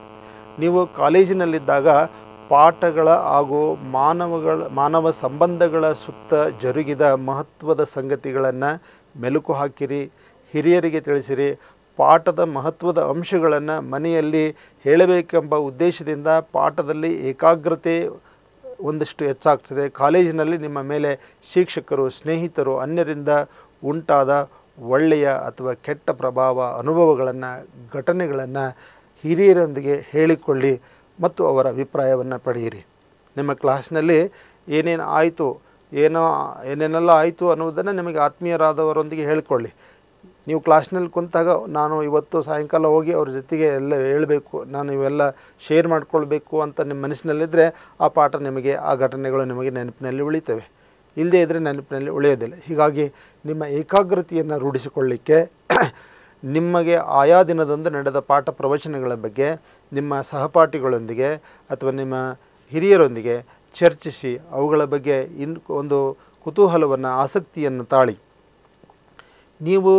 ನೀವು ಕಾಲೇಜಿನಲ್ಲಿದ್ದಾಗ ಪಾಠಗಳ ಹಾಗೂ ಮಾನವ ಸಂಬಂಧಗಳ ಸುತ್ತ ಜರುಗಿದ ಮಹತ್ವದ ಸಂಗತಿಗಳನ್ನು ಮೆಲುಕು ಹಾಕಿರಿ, ಹಿರಿಯರಿಗೆ ತಿಳಿಸಿರಿ. ಪಾಠದ ಮಹತ್ವದ ಅಂಶಗಳನ್ನು ಮನೆಯಲ್ಲಿ ಹೇಳಬೇಕೆಂಬ ಉದ್ದೇಶದಿಂದ ಪಾಠದಲ್ಲಿ ಏಕಾಗ್ರತೆ ಒಂದಷ್ಟು ಹೆಚ್ಚಾಗ್ತದೆ. ಕಾಲೇಜಿನಲ್ಲಿ ನಿಮ್ಮ ಮೇಲೆ ಶಿಕ್ಷಕರು, ಸ್ನೇಹಿತರು, ಅನ್ಯರಿಂದ ಉಂಟಾದ ಒಳ್ಳೆಯ ಅಥವಾ ಕೆಟ್ಟ ಪ್ರಭಾವ, ಅನುಭವಗಳನ್ನು, ಘಟನೆಗಳನ್ನು ಹಿರಿಯರೊಂದಿಗೆ ಹೇಳಿಕೊಳ್ಳಿ ಮತ್ತು ಅವರ ಅಭಿಪ್ರಾಯವನ್ನು ಪಡೆಯಿರಿ. ನಿಮ್ಮ ಕ್ಲಾಸ್ನಲ್ಲಿ ಏನೇನೆಲ್ಲ ಆಯಿತು ಅನ್ನುವುದನ್ನು ನಿಮಗೆ ಆತ್ಮೀಯರಾದವರೊಂದಿಗೆ ಹೇಳಿಕೊಳ್ಳಿ. ನೀವು ಕ್ಲಾಸ್ನಲ್ಲಿ ಕುಂತಾಗ ನಾನು ಇವತ್ತು ಸಾಯಂಕಾಲ ಹೋಗಿ ಅವ್ರ ಜೊತೆಗೆ ಎಲ್ಲ ಹೇಳಬೇಕು, ನಾನು ಇವೆಲ್ಲ ಶೇರ್ ಮಾಡ್ಕೊಳ್ಬೇಕು ಅಂತ ನಿಮ್ಮ ಮನಸ್ಸಿನಲ್ಲಿದ್ದರೆ ಆ ಪಾಠ ನಿಮಗೆ, ಆ ಘಟನೆಗಳು ನಿಮಗೆ ನೆನಪಿನಲ್ಲಿ ಉಳಿತವೆ. ಇಲ್ಲದೇ ಇದ್ದರೆ ನೆನಪಿನಲ್ಲಿ ಉಳಿಯೋದಿಲ್ಲ. ಹೀಗಾಗಿ ನಿಮ್ಮ ಏಕಾಗ್ರತೆಯನ್ನು ರೂಢಿಸಿಕೊಳ್ಳಿಕ್ಕೆ ನಿಮಗೆ ಆಯಾ ದಿನದಂದು ನಡೆದ ಪಾಠ ಪ್ರವಚನಗಳ ಬಗ್ಗೆ ನಿಮ್ಮ ಸಹಪಾಠಿಗಳೊಂದಿಗೆ ಅಥವಾ ನಿಮ್ಮ ಹಿರಿಯರೊಂದಿಗೆ ಚರ್ಚಿಸಿ ಅವುಗಳ ಬಗ್ಗೆ ಒಂದು ಕುತೂಹಲವನ್ನು, ಆಸಕ್ತಿಯನ್ನು ತಾಳಿ ನೀವು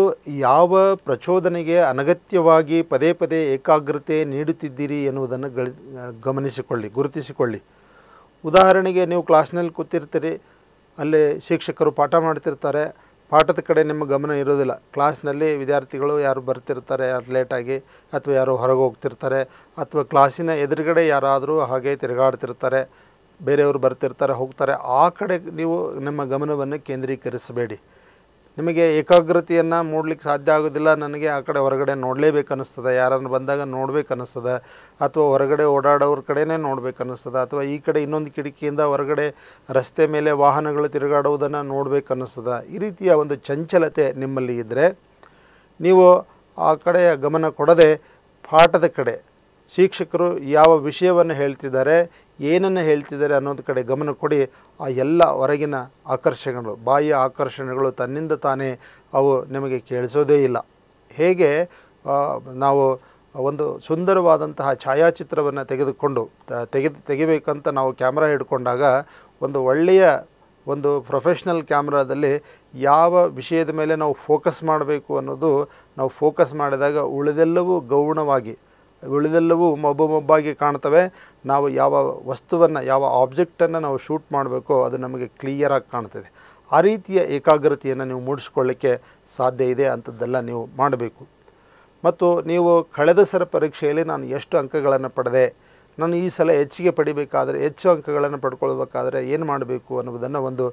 ಯಾವ ಪ್ರಚೋದನೆಗೆ ಅನಗತ್ಯವಾಗಿ ಪದೇ ಪದೇ ಏಕಾಗ್ರತೆ ನೀಡುತ್ತಿದ್ದೀರಿ ಎನ್ನುವುದನ್ನು ಗಮನಿಸಿಕೊಳ್ಳಿ, ಗುರುತಿಸಿಕೊಳ್ಳಿ. ಉದಾಹರಣೆಗೆ ನೀವು ಕ್ಲಾಸ್ನಲ್ಲಿ ಕೂತಿರ್ತೀರಿ, ಅಲ್ಲಿ ಶಿಕ್ಷಕರು ಪಾಠ ಮಾಡ್ತಿರ್ತಾರೆ, ಪಾಠದ ಕಡೆ ನಿಮ್ಮ ಗಮನ ಇರೋದಿಲ್ಲ. ಕ್ಲಾಸ್ನಲ್ಲಿ ವಿದ್ಯಾರ್ಥಿಗಳು ಯಾರು ಬರ್ತಿರ್ತಾರೆ, ಯಾರು ಲೇಟಾಗಿ, ಅಥವಾ ಯಾರೋ ಹೊರಗೆ ಹೋಗ್ತಿರ್ತಾರೆ, ಅಥವಾ ಕ್ಲಾಸಿನ ಎದುರುಗಡೆ ಯಾರಾದರೂ ಹಾಗೆ ತಿರುಗಾಡ್ತಿರ್ತಾರೆ, ಬೇರೆಯವರು ಬರ್ತಿರ್ತಾರೆ, ಹೋಗ್ತಾರೆ. ಆ ಕಡೆ ನೀವು ನಿಮ್ಮ ಗಮನವನ್ನು ಕೇಂದ್ರೀಕರಿಸಬೇಡಿ. ನಿಮಗೆ ಏಕಾಗ್ರತೆಯನ್ನು ಮೂಡಲಿಕ್ಕೆ ಸಾಧ್ಯ ಆಗೋದಿಲ್ಲ, ನನಗೆ ಆ ಕಡೆ ಹೊರಗಡೆ ನೋಡಲೇಬೇಕು ಅನ್ನಿಸ್ತದೆ, ಯಾರನ್ನು ಬಂದಾಗ ನೋಡ್ಬೇಕು ಅನ್ನಿಸ್ತದೆ, ಅಥವಾ ಹೊರಗಡೆ ಓಡಾಡೋರ ಕಡೆನೇ ನೋಡ್ಬೇಕು ಅನ್ನಿಸ್ತದೆ, ಅಥವಾ ಈ ಕಡೆ ಇನ್ನೊಂದು ಕಿಟಕಿಯಿಂದ ಹೊರಗಡೆ ರಸ್ತೆ ಮೇಲೆ ವಾಹನಗಳು ತಿರುಗಾಡುವುದನ್ನು ನೋಡ್ಬೇಕು ಅನ್ನಿಸ್ತದೆ. ಈ ರೀತಿಯ ಒಂದು ಚಂಚಲತೆ ನಿಮ್ಮಲ್ಲಿ ಇದ್ದರೆ ನೀವು ಆ ಕಡೆ ಗಮನ ಕೊಡದೆ ಪಾಠದ ಕಡೆ, ಶಿಕ್ಷಕರು ಯಾವ ವಿಷಯವನ್ನು ಹೇಳ್ತಿದ್ದಾರೆ, ಏನನ್ನು ಹೇಳ್ತಿದ್ದಾರೆ ಅನ್ನೋದು ಕಡೆ ಗಮನ ಕೊಡಿ. ಆ ಎಲ್ಲ ಹೊರಗಿನ ಆಕರ್ಷಣೆಗಳು, ಬಾಹ್ಯ ಆಕರ್ಷಣೆಗಳು ತನ್ನಿಂದ ತಾನೇ ಅವು ನಿಮಗೆ ಕೇಳಿಸೋದೇ ಇಲ್ಲ. ಹೇಗೆ ನಾವು ಒಂದು ಸುಂದರವಾದಂತಹ ಛಾಯಾಚಿತ್ರವನ್ನು ತೆಗೆದುಕೊಂಡು ತೆಗಿಬೇಕಂತ ನಾವು ಕ್ಯಾಮ್ರಾ ಹಿಡ್ಕೊಂಡಾಗ ಒಂದು ಒಳ್ಳೆಯ ಒಂದು ಪ್ರೊಫೆಷ್ನಲ್ ಕ್ಯಾಮ್ರಾದಲ್ಲಿ ಯಾವ ವಿಷಯದ ಮೇಲೆ ನಾವು ಫೋಕಸ್ ಮಾಡಬೇಕು ಅನ್ನೋದು ನಾವು ಫೋಕಸ್ ಮಾಡಿದಾಗ ಉಳಿದೆಲ್ಲವೂ ಗೌಣವಾಗಿ, ಉಳಿದೆಲ್ಲವೂ ಮೊಬ್ಬಾಗಿ ಕಾಣ್ತವೆ. ನಾವು ಯಾವ ವಸ್ತುವನ್ನು, ಯಾವ ಆಬ್ಜೆಕ್ಟನ್ನು ನಾವು ಶೂಟ್ ಮಾಡಬೇಕೋ ಅದು ನಮಗೆ ಕ್ಲಿಯರಾಗಿ ಕಾಣ್ತದೆ. ಆ ರೀತಿಯ ಏಕಾಗ್ರತೆಯನ್ನು ನೀವು ಮೂಡಿಸ್ಕೊಳ್ಳಿಕ್ಕೆ ಸಾಧ್ಯ ಇದೆ. ಅಂಥದ್ದೆಲ್ಲ ನೀವು ಮಾಡಬೇಕು. ಮತ್ತು ನೀವು ಕಳೆದ ಸಲ ಪರೀಕ್ಷೆಯಲ್ಲಿ ನಾನು ಎಷ್ಟು ಅಂಕಗಳನ್ನು ಪಡೆದೆ, ನಾನು ಈ ಸಲ ಹೆಚ್ಚಿಗೆ ಪಡಿಬೇಕಾದರೆ, ಹೆಚ್ಚು ಅಂಕಗಳನ್ನು ಪಡ್ಕೊಳ್ಬೇಕಾದ್ರೆ ಏನು ಮಾಡಬೇಕು ಅನ್ನೋದನ್ನು ಒಂದು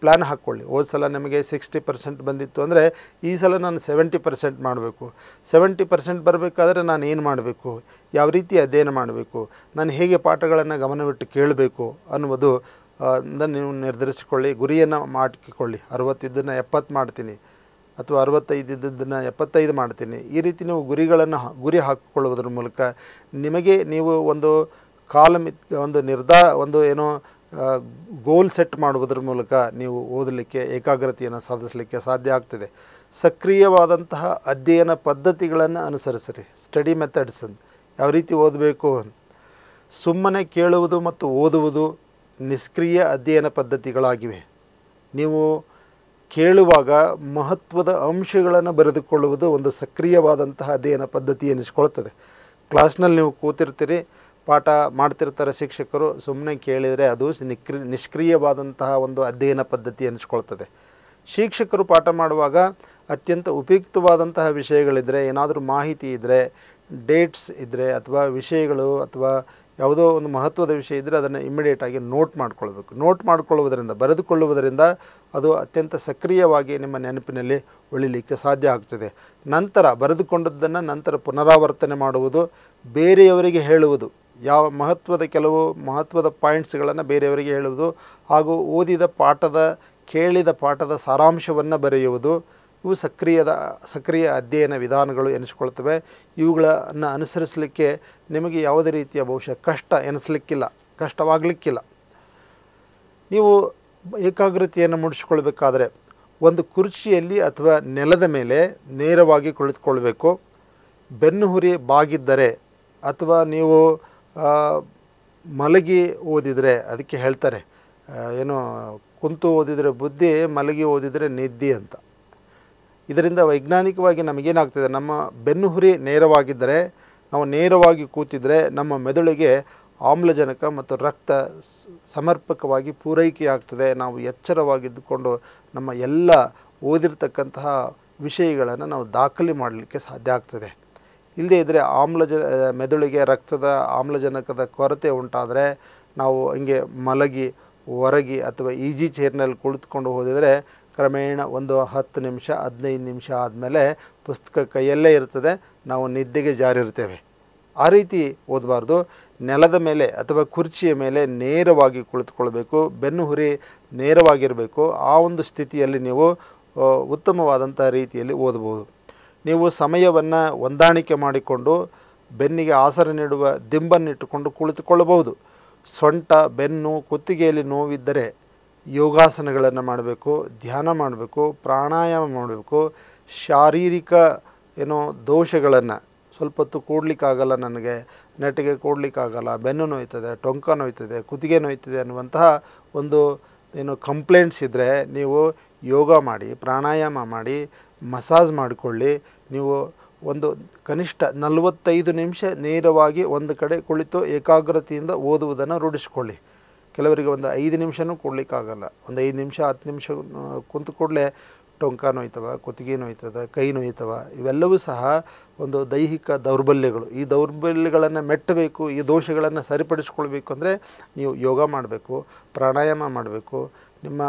ಪ್ಲ್ಯಾನ್ ಹಾಕ್ಕೊಳ್ಳಿ. ಹೋದ ಸಲ ನಿಮಗೆ 60% ಬಂದಿತ್ತು ಅಂದರೆ ಈ ಸಲ ನಾನು 70% ಮಾಡಬೇಕು. 70% ಬರಬೇಕಾದ್ರೆ ನಾನು ಏನು ಮಾಡಬೇಕು, ಯಾವ ರೀತಿ ಅಧ್ಯಯನ ಮಾಡಬೇಕು, ನಾನು ಹೇಗೆ ಪಾಠಗಳನ್ನು ಗಮನವಿಟ್ಟು ಕೇಳಬೇಕು ಅನ್ನುವುದು ನೀವು ನಿರ್ಧರಿಸಿಕೊಳ್ಳಿ. ಗುರಿಯನ್ನು ಮಾಡಿಕೊಳ್ಳಿ. 60 ಇದ್ದನ್ನು 70 ಮಾಡ್ತೀನಿ, ಅಥವಾ 65 ಇದ್ದದ್ದನ್ನು 75 ಮಾಡ್ತೀನಿ. ಈ ರೀತಿ ನೀವು ಗುರಿ ಹಾಕಿಕೊಳ್ಳುವುದರ ಮೂಲಕ ನಿಮಗೆ ನೀವು ಒಂದು ಒಂದು ಏನೋ ಗೋಲ್ ಸೆಟ್ ಮಾಡುವುದರ ಮೂಲಕ ನೀವು ಓದಲಿಕ್ಕೆ, ಏಕಾಗ್ರತೆಯನ್ನು ಸಾಧಿಸಲಿಕ್ಕೆ ಸಾಧ್ಯ ಆಗ್ತದೆ. ಸಕ್ರಿಯವಾದಂತಹ ಅಧ್ಯಯನ ಪದ್ಧತಿಗಳನ್ನು ಅನುಸರಿಸಿರಿ. ಸ್ಟಡಿ ಮೆಥಡ್ಸ್ ಯಾವ ರೀತಿ ಓದಬೇಕು. ಸುಮ್ಮನೆ ಕೇಳುವುದು ಮತ್ತು ಓದುವುದು ನಿಷ್ಕ್ರಿಯ ಅಧ್ಯಯನ ಪದ್ಧತಿಗಳಾಗಿವೆ. ನೀವು ಕೇಳುವಾಗ ಮಹತ್ವದ ಅಂಶಗಳನ್ನು ಬರೆದುಕೊಳ್ಳುವುದು ಒಂದು ಸಕ್ರಿಯವಾದಂತಹ ಅಧ್ಯಯನ ಪದ್ಧತಿ ಎನಿಸಿಕೊಳ್ತದೆ. ಕ್ಲಾಸ್ನಲ್ಲಿ ನೀವು ಕೂತಿರ್ತೀರಿ, ಪಾಠ ಮಾಡ್ತಿರ್ತಾರೆ ಶಿಕ್ಷಕರು, ಸುಮ್ಮನೆ ಕೇಳಿದರೆ ಅದು ನಿಷ್ಕ್ರಿಯವಾದಂತಹ ಒಂದು ಅಧ್ಯಯನ ಪದ್ಧತಿ ಎನಿಸ್ಕೊಳ್ತದೆ. ಶಿಕ್ಷಕರು ಪಾಠ ಮಾಡುವಾಗ ಅತ್ಯಂತ ಉಪಯುಕ್ತವಾದಂತಹ ವಿಷಯಗಳಿದ್ದರೆ, ಏನಾದರೂ ಮಾಹಿತಿ ಇದ್ದರೆ, ಡೇಟ್ಸ್ ಇದ್ದರೆ, ಅಥವಾ ವಿಷಯಗಳು ಅಥವಾ ಯಾವುದೋ ಒಂದು ಮಹತ್ವದ ವಿಷಯ ಇದ್ದರೆ ಅದನ್ನು ಇಮ್ಮಿಡಿಯೇಟಾಗಿ ನೋಟ್ ಮಾಡಿಕೊಳ್ಬೇಕು. ನೋಟ್ ಮಾಡಿಕೊಳ್ಳುವುದರಿಂದ, ಬರೆದುಕೊಳ್ಳುವುದರಿಂದ ಅದು ಅತ್ಯಂತ ಸಕ್ರಿಯವಾಗಿ ನಿಮ್ಮ ನೆನಪಿನಲ್ಲಿ ಉಳಿಲಿಕ್ಕೆ ಸಾಧ್ಯ ಆಗ್ತದೆ. ನಂತರ ಬರೆದುಕೊಂಡದ್ದನ್ನು ನಂತರ ಪುನರಾವರ್ತನೆ ಮಾಡುವುದು, ಬೇರೆಯವರಿಗೆ ಹೇಳುವುದು, ಕೆಲವು ಮಹತ್ವದ ಪಾಯಿಂಟ್ಸ್ಗಳನ್ನು ಬೇರೆಯವರಿಗೆ ಹೇಳುವುದು, ಹಾಗೂ ಕೇಳಿದ ಪಾಠದ ಸಾರಾಂಶವನ್ನು ಬರೆಯುವುದು, ಇವು ಸಕ್ರಿಯ ಅಧ್ಯಯನ ವಿಧಾನಗಳು ಎನಿಸಿಕೊಳ್ತವೆ. ಇವುಗಳನ್ನು ಅನುಸರಿಸಲಿಕ್ಕೆ ನಿಮಗೆ ಯಾವುದೇ ರೀತಿಯ ಬಹುಶಃ ಕಷ್ಟವಾಗಲಿಕ್ಕಿಲ್ಲ. ನೀವು ಏಕಾಗ್ರತೆಯನ್ನು ಮೂಡಿಸಿಕೊಳ್ಬೇಕಾದ್ರೆ ಒಂದು ಕುರ್ಚಿಯಲ್ಲಿ ಅಥವಾ ನೆಲದ ಮೇಲೆ ನೇರವಾಗಿ ಕುಳಿತುಕೊಳ್ಬೇಕು. ಬೆನ್ನು ಹುರಿ ಬಾಗಿದ್ದರೆ ಅಥವಾ ನೀವು ಮಲಗಿ ಓದಿದರೆ, ಅದಕ್ಕೆ ಹೇಳ್ತಾರೆ ಕುಂತು ಓದಿದರೆ ಬುದ್ಧಿ, ಮಲಗಿ ಓದಿದರೆ ನಿದ್ದೆ ಅಂತ. ಇದರಿಂದ ವೈಜ್ಞಾನಿಕವಾಗಿ ನಮಗೇನಾಗ್ತದೆ, ನಮ್ಮ ಬೆನ್ನು ಹುರಿ ನೇರವಾಗಿದ್ದರೆ, ನಾವು ನೇರವಾಗಿ ಕೂತಿದ್ರೆ ನಮ್ಮ ಮೆದುಳಿಗೆ ಆಮ್ಲಜನಕ ಮತ್ತು ರಕ್ತ ಸಮರ್ಪಕವಾಗಿ ಪೂರೈಕೆಯಾಗ್ತದೆ. ನಾವು ಎಚ್ಚರವಾಗಿದ್ದುಕೊಂಡು ನಮ್ಮ ಎಲ್ಲ ಓದಿರ್ತಕ್ಕಂತಹ ವಿಷಯಗಳನ್ನು ನಾವು ದಾಖಲೆ ಮಾಡಲಿಕ್ಕೆ ಸಾಧ್ಯ ಆಗ್ತದೆ. ಇಲ್ಲದೇ ಇದ್ದರೆ ಮೆದುಳಿಗೆ ರಕ್ತದ ಆಮ್ಲಜನಕದ ಕೊರತೆ ಉಂಟಾದರೆ ನಾವು ಹಿಂಗೆ ಮಲಗಿ ಹೊರಗಿ ಅಥವಾ ಈಜಿ ಚೇರ್ನಲ್ಲಿ ಕುಳಿತುಕೊಂಡು ಹೋದಿದರೆ ಕ್ರಮೇಣ ಒಂದು 10 ನಿಮಿಷ 15 ನಿಮಿಷ ಆದಮೇಲೆ ಪುಸ್ತಕ ಕೈಯಲ್ಲೇ ಇರ್ತದೆ, ನಾವು ನಿದ್ದೆಗೆ ಜಾರಿರ್ತೇವೆ. ಆ ರೀತಿ ಓದಬಾರ್ದು. ನೆಲದ ಮೇಲೆ ಅಥವಾ ಕುರ್ಚಿಯ ಮೇಲೆ ನೇರವಾಗಿ ಕುಳಿತುಕೊಳ್ಬೇಕು, ಬೆನ್ನು ಹುರಿ ನೇರವಾಗಿರಬೇಕು. ಆ ಒಂದು ಸ್ಥಿತಿಯಲ್ಲಿ ನೀವು ಉತ್ತಮವಾದಂಥ ರೀತಿಯಲ್ಲಿ ಓದಬಹುದು. ನೀವು ಸಮಯವನ್ನು ಹೊಂದಾಣಿಕೆ ಮಾಡಿಕೊಂಡು ಬೆನ್ನಿಗೆ ಆಸರೆ ನೀಡುವ ದಿಂಬನ್ನಿಟ್ಟುಕೊಂಡು ಕುಳಿತುಕೊಳ್ಳಬಹುದು. ಸೊಂಟ, ಬೆನ್ನು, ಕುತ್ತಿಗೆಯಲ್ಲಿ ನೋವಿದ್ದರೆ ಯೋಗಾಸನಗಳನ್ನು ಮಾಡಬೇಕು, ಧ್ಯಾನ ಮಾಡಬೇಕು, ಪ್ರಾಣಾಯಾಮ ಮಾಡಬೇಕು. ಶಾರೀರಿಕ ದೋಷಗಳನ್ನು ಸ್ವಲ್ಪ ಹೊತ್ತು ಕೂಡಲಿಕ್ಕಾಗಲ್ಲ, ನನಗೆ ನೆಟ್ಟಿಗೆ ಕೂಡಲಿಕ್ಕಾಗಲ್ಲ, ಬೆನ್ನು ನೋಯ್ತದೆ, ಟೊಂಕ ನೋಯ್ತದೆ, ಕುತ್ತಿಗೆ ನೋಯ್ತದೆ ಅನ್ನುವಂತಹ ಒಂದು ಕಂಪ್ಲೇಂಟ್ಸ್ ಇದ್ದರೆ ನೀವು ಯೋಗ ಮಾಡಿ, ಪ್ರಾಣಾಯಾಮ ಮಾಡಿ, ಮಸಾಜ್ ಮಾಡಿಕೊಳ್ಳಿ. ನೀವು ಒಂದು ಕನಿಷ್ಠ 45 ನಿಮಿಷ ನೇರವಾಗಿ ಒಂದು ಕಡೆ ಕುಳಿತು ಏಕಾಗ್ರತೆಯಿಂದ ಓದುವುದನ್ನು ರೂಢಿಸ್ಕೊಳ್ಳಿ. ಕೆಲವರಿಗೆ ಒಂದು 5 ನಿಮಿಷವೂ ಕೊಡಲಿಕ್ಕಾಗಲ್ಲ. ಒಂದು 5 ನಿಮಿಷ 10 ನಿಮಿಷ ಕುಂತು ಕೂಡಲೇ ಟೊಂಕ ನೋಯ್ತವೆ, ಕುತ್ತಿಗೆ ನೋಯ್ತದೆ, ಕೈ ನೋಯ್ತವೆ. ಇವೆಲ್ಲವೂ ಸಹ ಒಂದು ದೈಹಿಕ ದೌರ್ಬಲ್ಯಗಳು. ಈ ದೌರ್ಬಲ್ಯಗಳನ್ನು ಮೆಟ್ಟಬೇಕು, ಈ ದೋಷಗಳನ್ನು ಸರಿಪಡಿಸ್ಕೊಳ್ಬೇಕು ಅಂದರೆ ನೀವು ಯೋಗ ಮಾಡಬೇಕು, ಪ್ರಾಣಾಯಾಮ ಮಾಡಬೇಕು. ನಿಮ್ಮ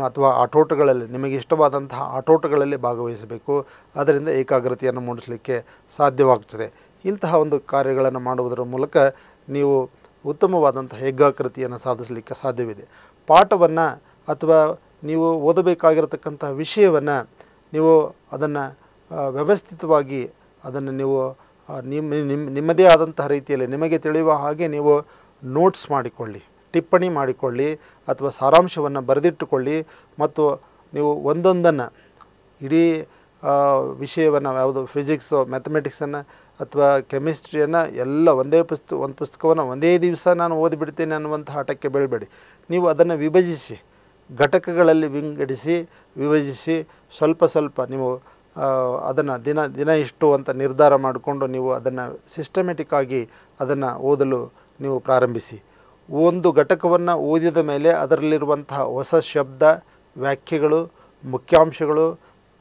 ಅಥವಾ ಆಟೋಟಗಳಲ್ಲಿ ನಿಮಗೆ ಇಷ್ಟವಾದಂತಹ ಆಟೋಟಗಳಲ್ಲಿ ಭಾಗವಹಿಸಬೇಕು. ಅದರಿಂದ ಏಕಾಗ್ರತೆಯನ್ನು ಮೂಡಿಸಲಿಕ್ಕೆ ಸಾಧ್ಯವಾಗ್ತದೆ. ಇಂತಹ ಒಂದು ಕಾರ್ಯಗಳನ್ನು ಮಾಡುವುದರ ಮೂಲಕ ನೀವು ಉತ್ತಮವಾದಂತಹ ಏಕಾಗ್ರತೆಯನ್ನು ಸಾಧಿಸಲಿಕ್ಕೆ ಸಾಧ್ಯವಿದೆ. ಪಾಠವನ್ನು ಅಥವಾ ನೀವು ಓದಬೇಕಾಗಿರತಕ್ಕಂಥ ವಿಷಯವನ್ನು ನೀವು ಅದನ್ನು ವ್ಯವಸ್ಥಿತವಾಗಿ ಅದನ್ನು ನೀವು ನಿಮ್ಮದೇ ಆದಂತಹ ರೀತಿಯಲ್ಲಿ ನಿಮಗೆ ತಿಳಿಯುವ ಹಾಗೆ ನೀವು ನೋಟ್ಸ್ ಮಾಡಿಕೊಳ್ಳಿ, ಟಿಪ್ಪಣಿ ಮಾಡಿಕೊಳ್ಳಿ ಅಥವಾ ಸಾರಾಂಶವನ್ನು ಬರೆದಿಟ್ಟುಕೊಳ್ಳಿ. ಮತ್ತು ನೀವು ಒಂದೊಂದನ್ನು ಇಡೀ ವಿಷಯವನ್ನು ಯಾವುದು ಫಿಸಿಕ್ಸು, ಮ್ಯಾಥಮೆಟಿಕ್ಸನ್ನು ಅಥವಾ ಕೆಮಿಸ್ಟ್ರಿಯನ್ನು ಎಲ್ಲ ಒಂದು ಪುಸ್ತಕವನ್ನು ಒಂದೇ ದಿವಸ ನಾನು ಓದಿಬಿಡ್ತೇನೆ ಅನ್ನುವಂಥ ಹಠಕ್ಕೆ ಬೀಳಬೇಡಿ. ನೀವು ಅದನ್ನು ವಿಭಜಿಸಿ, ಘಟಕಗಳಲ್ಲಿ ವಿಭಜಿಸಿ ಸ್ವಲ್ಪ ಸ್ವಲ್ಪ ನೀವು ಅದನ್ನು ದಿನ ಇಷ್ಟು ಅಂತ ನಿರ್ಧಾರ ಮಾಡಿಕೊಂಡು ನೀವು ಅದನ್ನು ಸಿಸ್ಟಮೆಟಿಕ್ಕಾಗಿ ಅದನ್ನು ಓದಲು ನೀವು ಪ್ರಾರಂಭಿಸಿ. ಒಂದು ಘಟಕವನ್ನು ಓದಿದ ಮೇಲೆ ಅದರಲ್ಲಿರುವಂತಹ ಹೊಸ ಶಬ್ದ, ವ್ಯಾಖ್ಯೆಗಳು, ಮುಖ್ಯಾಂಶಗಳು,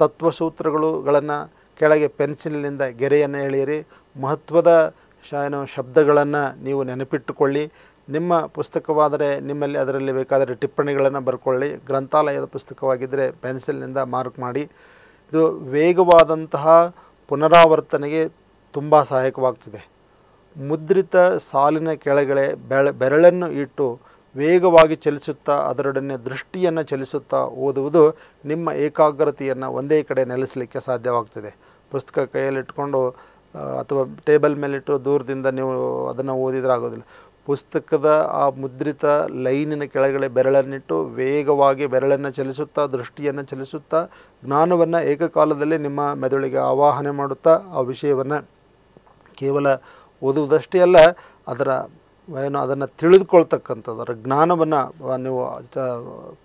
ತತ್ವಸೂತ್ರಗಳನ್ನು ಕೆಳಗೆ ಪೆನ್ಸಿಲಿನಿಂದ ಗೆರೆಯನ್ನು ಎಳೆಯಿರಿ. ಮಹತ್ವದ ಶಬ್ದಗಳನ್ನು ನೀವು ನೆನಪಿಟ್ಟುಕೊಳ್ಳಿ. ನಿಮ್ಮ ಪುಸ್ತಕವಾದರೆ ನಿಮ್ಮಲ್ಲಿ ಅದರಲ್ಲಿ ಬೇಕಾದರೆ ಟಿಪ್ಪಣಿಗಳನ್ನು ಬರ್ಕೊಳ್ಳಿ. ಗ್ರಂಥಾಲಯದ ಪುಸ್ತಕವಾಗಿದ್ದರೆ ಪೆನ್ಸಿಲ್ನಿಂದ ಮಾರ್ಕ್ ಮಾಡಿ. ಇದು ವೇಗವಾದಂತಹ ಪುನರಾವರ್ತನೆಗೆ ತುಂಬ ಸಹಾಯಕವಾಗ್ತದೆ. ಮುದ್ರಿತ ಸಾಲಿನ ಕೆಳಗಡೆ ಬೆರಳನ್ನು ಇಟ್ಟು ವೇಗವಾಗಿ ಚಲಿಸುತ್ತಾ ಅದರೊಡನೆ ದೃಷ್ಟಿಯನ್ನು ಚಲಿಸುತ್ತಾ ಓದುವುದು ನಿಮ್ಮ ಏಕಾಗ್ರತೆಯನ್ನು ಒಂದೇ ಕಡೆ ನೆಲೆಸಲಿಕ್ಕೆ ಸಾಧ್ಯವಾಗ್ತದೆ. ಪುಸ್ತಕ ಕೈಯಲ್ಲಿಟ್ಕೊಂಡು ಅಥವಾ ಟೇಬಲ್ ಮೇಲಿಟ್ಟು ದೂರದಿಂದ ನೀವು ಅದನ್ನು ಓದಿದರೆ ಆಗೋದಿಲ್ಲ. ಪುಸ್ತಕದ ಆ ಮುದ್ರಿತ ಲೈನಿನ ಕೆಳಗಡೆ ಬೆರಳನ್ನಿಟ್ಟು ವೇಗವಾಗಿ ಬೆರಳನ್ನು ಚಲಿಸುತ್ತಾ ದೃಷ್ಟಿಯನ್ನು ಚಲಿಸುತ್ತಾ ಜ್ಞಾನವನ್ನು ಏಕಕಾಲದಲ್ಲಿ ನಿಮ್ಮ ಮೆದುಳಿಗೆ ಆವಾಹನೆ ಮಾಡುತ್ತಾ ಆ ವಿಷಯವನ್ನು ಕೇವಲ ಓದುವುದಷ್ಟೇ ಅಲ್ಲ, ಅದನ್ನು ತಿಳಿದುಕೊಳ್ತಕ್ಕಂಥದ್ದು, ಅದರ ಜ್ಞಾನವನ್ನು ನೀವು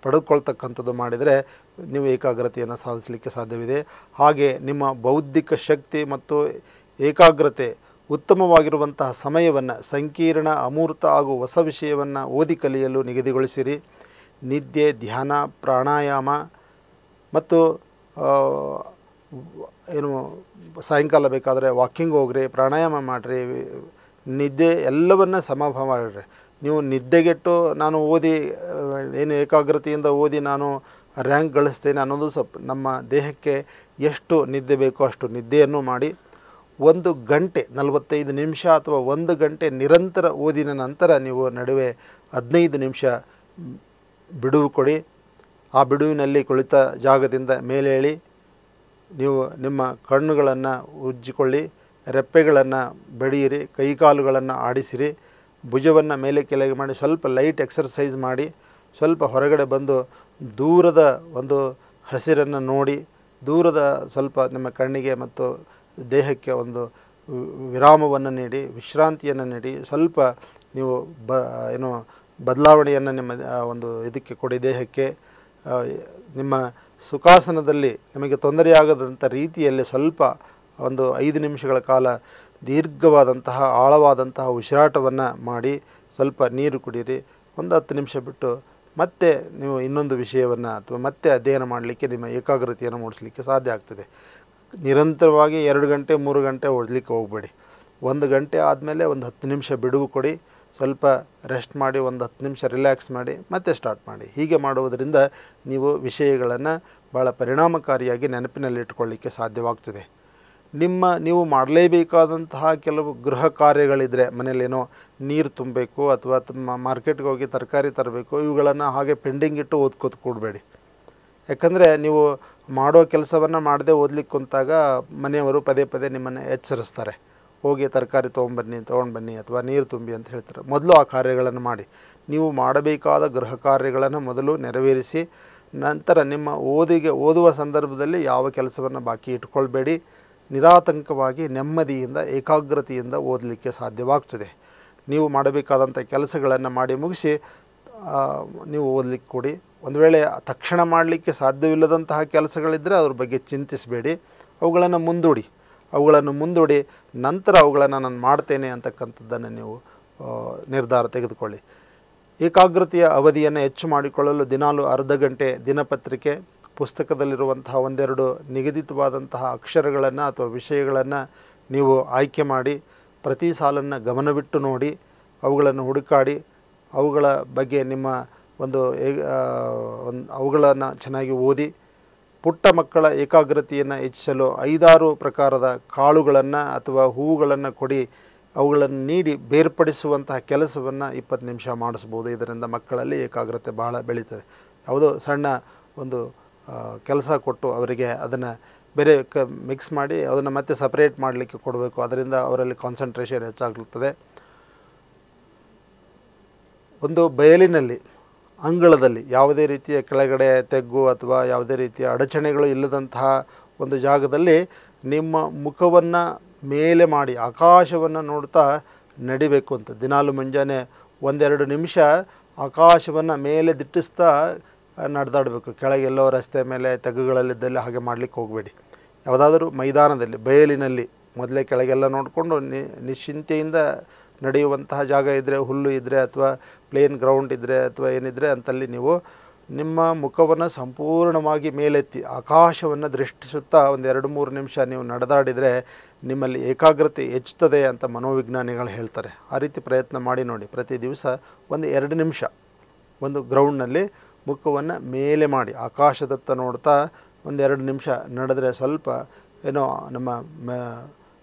ಪಡೆದುಕೊಳ್ತಕ್ಕಂಥದ್ದು ಮಾಡಿದರೆ ನೀವು ಏಕಾಗ್ರತೆಯನ್ನು ಸಾಧಿಸಲಿಕ್ಕೆ ಸಾಧ್ಯವಿದೆ. ಹಾಗೆ ನಿಮ್ಮ ಬೌದ್ಧಿಕ ಶಕ್ತಿ ಮತ್ತು ಏಕಾಗ್ರತೆ ಉತ್ತಮವಾಗಿರುವಂತಹ ಸಮಯವನ್ನು ಸಂಕೀರ್ಣ, ಅಮೂರ್ತ ಹಾಗೂ ಹೊಸ ವಿಷಯವನ್ನು ಓದಿ ಕಲಿಯಲು ನಿಗದಿಗೊಳಿಸಿರಿ. ನಿದ್ದೆ, ಧ್ಯಾನ, ಪ್ರಾಣಾಯಾಮ ಮತ್ತು ಸಾಯಂಕಾಲ ಬೇಕಾದರೆ ವಾಕಿಂಗ್ ಹೋಗ್ರಿ, ಪ್ರಾಣಾಯಾಮ ಮಾಡಿರಿ, ನಿದ್ದೆ ಎಲ್ಲವನ್ನು ಸಮಭಾವ ಮಾಡಿರಿ. ನೀವು ನಿದ್ದೆಗೆಟ್ಟು ನಾನು ಓದಿ ಏಕಾಗ್ರತೆಯಿಂದ ಓದಿ ನಾನು ರ್ಯಾಂಕ್ ಗಳಿಸ್ತೇನೆ ಅನ್ನೋದು ನಮ್ಮ ದೇಹಕ್ಕೆ ಎಷ್ಟು ನಿದ್ದೆ ಬೇಕೋ ಅಷ್ಟು ನಿದ್ದೆಯನ್ನು ಮಾಡಿ 1 ಗಂಟೆ 45 ನಿಮಿಷ ಅಥವಾ 1 ಗಂಟೆ ನಿರಂತರ ಓದಿನ ನಂತರ ನೀವು ನಡುವೆ 15 ನಿಮಿಷ ಬಿಡುವು ಕೊಡಿ. ಆ ಬಿಡುವಿನಲ್ಲಿ ಕುಳಿತ ಜಾಗದಿಂದ ಮೇಲೆ ಏಳಿ ನೀವು ನಿಮ್ಮ ಕಣ್ಣುಗಳನ್ನು ಉಜ್ಜಿಕೊಳ್ಳಿ, ರೆಪ್ಪೆಗಳನ್ನು ಬಡಿಯಿರಿ, ಕೈಕಾಲುಗಳನ್ನು ಆಡಿಸಿರಿ, ಭುಜವನ್ನು ಮೇಲೆ ಕೆಳಗೆ ಮಾಡಿ ಸ್ವಲ್ಪ ಲೈಟ್ ಎಕ್ಸರ್ಸೈಸ್ ಮಾಡಿ, ಸ್ವಲ್ಪ ಹೊರಗಡೆ ಬಂದು ದೂರದ ಒಂದು ಹಸಿರನ್ನು ನೋಡಿ, ದೂರದ ಸ್ವಲ್ಪ ನಿಮ್ಮ ಕಣ್ಣಿಗೆ ಮತ್ತು ದೇಹಕ್ಕೆ ಒಂದು ವಿರಾಮವನ್ನು ನೀಡಿ, ವಿಶ್ರಾಂತಿಯನ್ನು ನೀಡಿ, ಸ್ವಲ್ಪ ನೀವು ಬದಲಾವಣೆಯನ್ನು ನಿಮ್ಮ ಒಂದು ಇದಕ್ಕೆ ಕೊಡಿ ದೇಹಕ್ಕೆ. ನಿಮ್ಮ ಸುಖಾಸನದಲ್ಲಿ ನಿಮಗೆ ತೊಂದರೆಯಾಗದಂಥ ರೀತಿಯಲ್ಲಿ ಸ್ವಲ್ಪ ಒಂದು 5 ನಿಮಿಷಗಳ ಕಾಲ ದೀರ್ಘವಾದಂತಹ ಆಳವಾದಂತಹ ಉಸಿರಾಟವನ್ನು ಮಾಡಿ, ಸ್ವಲ್ಪ ನೀರು ಕುಡೀರಿ. ಒಂದು 10 ನಿಮಿಷ ಬಿಟ್ಟು ಮತ್ತೆ ನೀವು ಇನ್ನೊಂದು ವಿಷಯವನ್ನು ಅಥವಾ ಮತ್ತೆ ಅಧ್ಯಯನ ಮಾಡಲಿಕ್ಕೆ ನಿಮ್ಮ ಏಕಾಗ್ರತೆಯನ್ನು ಮೂಡಿಸಲಿಕ್ಕೆ ಸಾಧ್ಯ ಆಗ್ತದೆ. ನಿರಂತರವಾಗಿ 2 ಗಂಟೆ 3 ಗಂಟೆ ಓದಲಿಕ್ಕೆ ಹೋಗಬೇಡಿ. 1 ಗಂಟೆ ಆದಮೇಲೆ ಒಂದು 10 ನಿಮಿಷ ಬಿಡುವು ಕೊಡಿ, ಸ್ವಲ್ಪ ರೆಸ್ಟ್ ಮಾಡಿ, ಒಂದು 10 ನಿಮಿಷ ರಿಲ್ಯಾಕ್ಸ್ ಮಾಡಿ, ಮತ್ತೆ ಸ್ಟಾರ್ಟ್ ಮಾಡಿ. ಹೀಗೆ ಮಾಡುವುದರಿಂದ ನೀವು ವಿಷಯಗಳನ್ನು ಭಾಳ ಪರಿಣಾಮಕಾರಿಯಾಗಿ ನೆನಪಿನಲ್ಲಿಟ್ಟುಕೊಳ್ಳಿಕ್ಕೆ ಸಾಧ್ಯವಾಗ್ತದೆ. ನೀವು ಮಾಡಲೇಬೇಕಾದಂತಹ ಕೆಲವು ಗೃಹ ಕಾರ್ಯಗಳಿದ್ದರೆ, ಮನೆಯಲ್ಲೇನೋ ನೀರು ತುಂಬಬೇಕು ಅಥವಾ ಮಾರ್ಕೆಟ್ಗೆ ಹೋಗಿ ತರಕಾರಿ ತರಬೇಕು, ಇವುಗಳನ್ನು ಹಾಗೆ ಪೆಂಡಿಂಗ್ ಇಟ್ಟು ಓದ್ಕೋತ ಕೂಡಬೇಡಿ. ಯಾಕಂದರೆ ನೀವು ಮಾಡೋ ಕೆಲಸವನ್ನು ಮಾಡದೆ ಓದಲಿಕ್ಕೆ ಕುಂತಾಗ ಮನೆಯವರು ಪದೇ ಪದೇ ನಿಮ್ಮನ್ನು ಎಚ್ಚರಿಸ್ತಾರೆ, ಹೋಗಿ ತರಕಾರಿ ತೊಗೊಂಡು ಬನ್ನಿ ಅಥವಾ ನೀರು ತುಂಬಿ ಅಂತ ಹೇಳ್ತಾರೆ. ಮೊದಲು ಆ ಕಾರ್ಯಗಳನ್ನು ಮಾಡಿ. ನೀವು ಮಾಡಬೇಕಾದ ಗೃಹ ಕಾರ್ಯಗಳನ್ನು ಮೊದಲು ನೆರವೇರಿಸಿ ನಂತರ ನಿಮ್ಮ ಓದುವ ಸಂದರ್ಭದಲ್ಲಿ ಯಾವ ಕೆಲಸವನ್ನು ಬಾಕಿ ಇಟ್ಕೊಳ್ಬೇಡಿ. ನಿರಾತಂಕವಾಗಿ ನೆಮ್ಮದಿಯಿಂದ ಏಕಾಗ್ರತೆಯಿಂದ ಓದಲಿಕ್ಕೆ ಸಾಧ್ಯವಾಗ್ತದೆ. ನೀವು ಮಾಡಬೇಕಾದಂಥ ಕೆಲಸಗಳನ್ನು ಮಾಡಿ ಮುಗಿಸಿ ನೀವು ಓದಲಿಕ್ಕೆ ಕೊಡಿ. ಒಂದು ವೇಳೆ ತಕ್ಷಣ ಮಾಡಲಿಕ್ಕೆ ಸಾಧ್ಯವಿಲ್ಲದಂತಹ ಕೆಲಸಗಳಿದ್ದರೆ ಅದ್ರ ಬಗ್ಗೆ ಚಿಂತಿಸಬೇಡಿ, ಅವುಗಳನ್ನು ಮುಂದೂಡಿ ನಂತರ ಅವುಗಳನ್ನು ನಾನು ಮಾಡ್ತೇನೆ ಅಂತಕ್ಕಂಥದ್ದನ್ನು ನೀವು ನಿರ್ಧಾರ ತೆಗೆದುಕೊಳ್ಳಿ. ಏಕಾಗ್ರತೆಯ ಅವಧಿಯನ್ನು ಹೆಚ್ಚು ಮಾಡಿಕೊಳ್ಳಲು ದಿನಾಲು ಅರ್ಧ ಗಂಟೆ ದಿನಪತ್ರಿಕೆ, ಪುಸ್ತಕದಲ್ಲಿರುವಂತಹ ಒಂದೆರಡು ನಿಗದಿತವಾದಂತಹ ಅಕ್ಷರಗಳನ್ನು ಅಥವಾ ವಿಷಯಗಳನ್ನು ನೀವು ಆಯ್ಕೆ ಮಾಡಿ ಪ್ರತಿ ಸಾಲನ್ನು ಗಮನವಿಟ್ಟು ನೋಡಿ, ಅವುಗಳನ್ನು ಹುಡುಕಾಡಿ, ಅವುಗಳ ಬಗ್ಗೆ ನಿಮ್ಮ ಅವುಗಳನ್ನು ಚೆನ್ನಾಗಿ ಓದಿ. ಪುಟ್ಟ ಮಕ್ಕಳ ಏಕಾಗ್ರತೆಯನ್ನು ಹೆಚ್ಚಿಸಲು 5-6 ಪ್ರಕಾರದ ಕಾಳುಗಳನ್ನು ಅಥವಾ ಹೂವುಗಳನ್ನು ಕೊಡಿ, ಅವುಗಳನ್ನು ನೀಡಿ ಬೇರ್ಪಡಿಸುವಂತಹ ಕೆಲಸವನ್ನು 20 ನಿಮಿಷ ಮಾಡಿಸ್ಬೋದು. ಇದರಿಂದ ಮಕ್ಕಳಲ್ಲಿ ಏಕಾಗ್ರತೆ ಬಹಳ ಬೆಳೀತದೆ. ಯಾವುದೋ ಸಣ್ಣ ಒಂದು ಕೆಲಸ ಕೊಟ್ಟು ಅವರಿಗೆ ಅದನ್ನು ಬೇರೆ ಮಿಕ್ಸ್ ಮಾಡಿ ಅದನ್ನು ಮತ್ತೆ ಸಪ್ರೇಟ್ ಮಾಡಲಿಕ್ಕೆ ಕೊಡಬೇಕು. ಅದರಿಂದ ಅವರಲ್ಲಿ ಕಾನ್ಸಂಟ್ರೇಷನ್ ಹೆಚ್ಚಾಗುತ್ತದೆ. ಒಂದು ಬಯಲಿನಲ್ಲಿ, ಅಂಗಳದಲ್ಲಿ ಯಾವುದೇ ರೀತಿಯ ಕೆಳಗಡೆ ತೆಗ್ಗು ಅಥವಾ ಯಾವುದೇ ರೀತಿಯ ಅಡಚಣೆಗಳು ಇಲ್ಲದಂತಹ ಒಂದು ಜಾಗದಲ್ಲಿ ನಿಮ್ಮ ಮುಖವನ್ನು ಮೇಲೆ ಮಾಡಿ ಆಕಾಶವನ್ನು ನೋಡ್ತಾ ನಡಿಬೇಕು ಅಂತ. ದಿನಾಲು ಮುಂಜಾನೆ 1-2 ನಿಮಿಷ ಆಕಾಶವನ್ನು ಮೇಲೆ ದಿಟ್ಟಿಸ್ತಾ ನಡೆದಾಡಬೇಕು. ಕೆಳಗೆಲ್ಲೋ ರಸ್ತೆ ಮೇಲೆ ತೆಗ್ಗುಗಳಲ್ಲಿದ್ದಲ್ಲಿ ಹಾಗೆ ಮಾಡಲಿಕ್ಕೆ ಹೋಗಬೇಡಿ. ಯಾವುದಾದ್ರೂ ಮೈದಾನದಲ್ಲಿ, ಬಯಲಿನಲ್ಲಿ ಮೊದಲೇ ಕೆಳಗೆಲ್ಲ ನೋಡಿಕೊಂಡು ನಿಶ್ಚಿಂತೆಯಿಂದ ನಡೆಯುವಂತಹ ಜಾಗ ಇದ್ದರೆ, ಹುಲ್ಲು ಇದ್ದರೆ ಅಥವಾ ಪ್ಲೇನ್ ಗ್ರೌಂಡ್ ಇದ್ದರೆ ಅಥವಾ ಏನಿದ್ರೆ ಅಂತಲ್ಲಿ ನೀವು ನಿಮ್ಮ ಮುಖವನ್ನು ಸಂಪೂರ್ಣವಾಗಿ ಮೇಲೆತ್ತಿ ಆಕಾಶವನ್ನು ದೃಷ್ಟಿಸುತ್ತಾ 1-2-3 ನಿಮಿಷ ನೀವು ನಡೆದಾಡಿದರೆ ನಿಮ್ಮಲ್ಲಿ ಏಕಾಗ್ರತೆ ಹೆಚ್ಚುತ್ತದೆ ಅಂತ ಮನೋವಿಜ್ಞಾನಿಗಳು ಹೇಳ್ತಾರೆ. ಆ ರೀತಿ ಪ್ರಯತ್ನ ಮಾಡಿ ನೋಡಿ. ಪ್ರತಿ ದಿವಸ 1-2 ನಿಮಿಷ ಒಂದು ಗ್ರೌಂಡ್ನಲ್ಲಿ ಮುಖವನ್ನು ಮೇಲೆ ಮಾಡಿ ಆಕಾಶದತ್ತ ನೋಡ್ತಾ 1-2 ನಿಮಿಷ ನಡೆದರೆ ಸ್ವಲ್ಪ ಏನೋ ನಮ್ಮ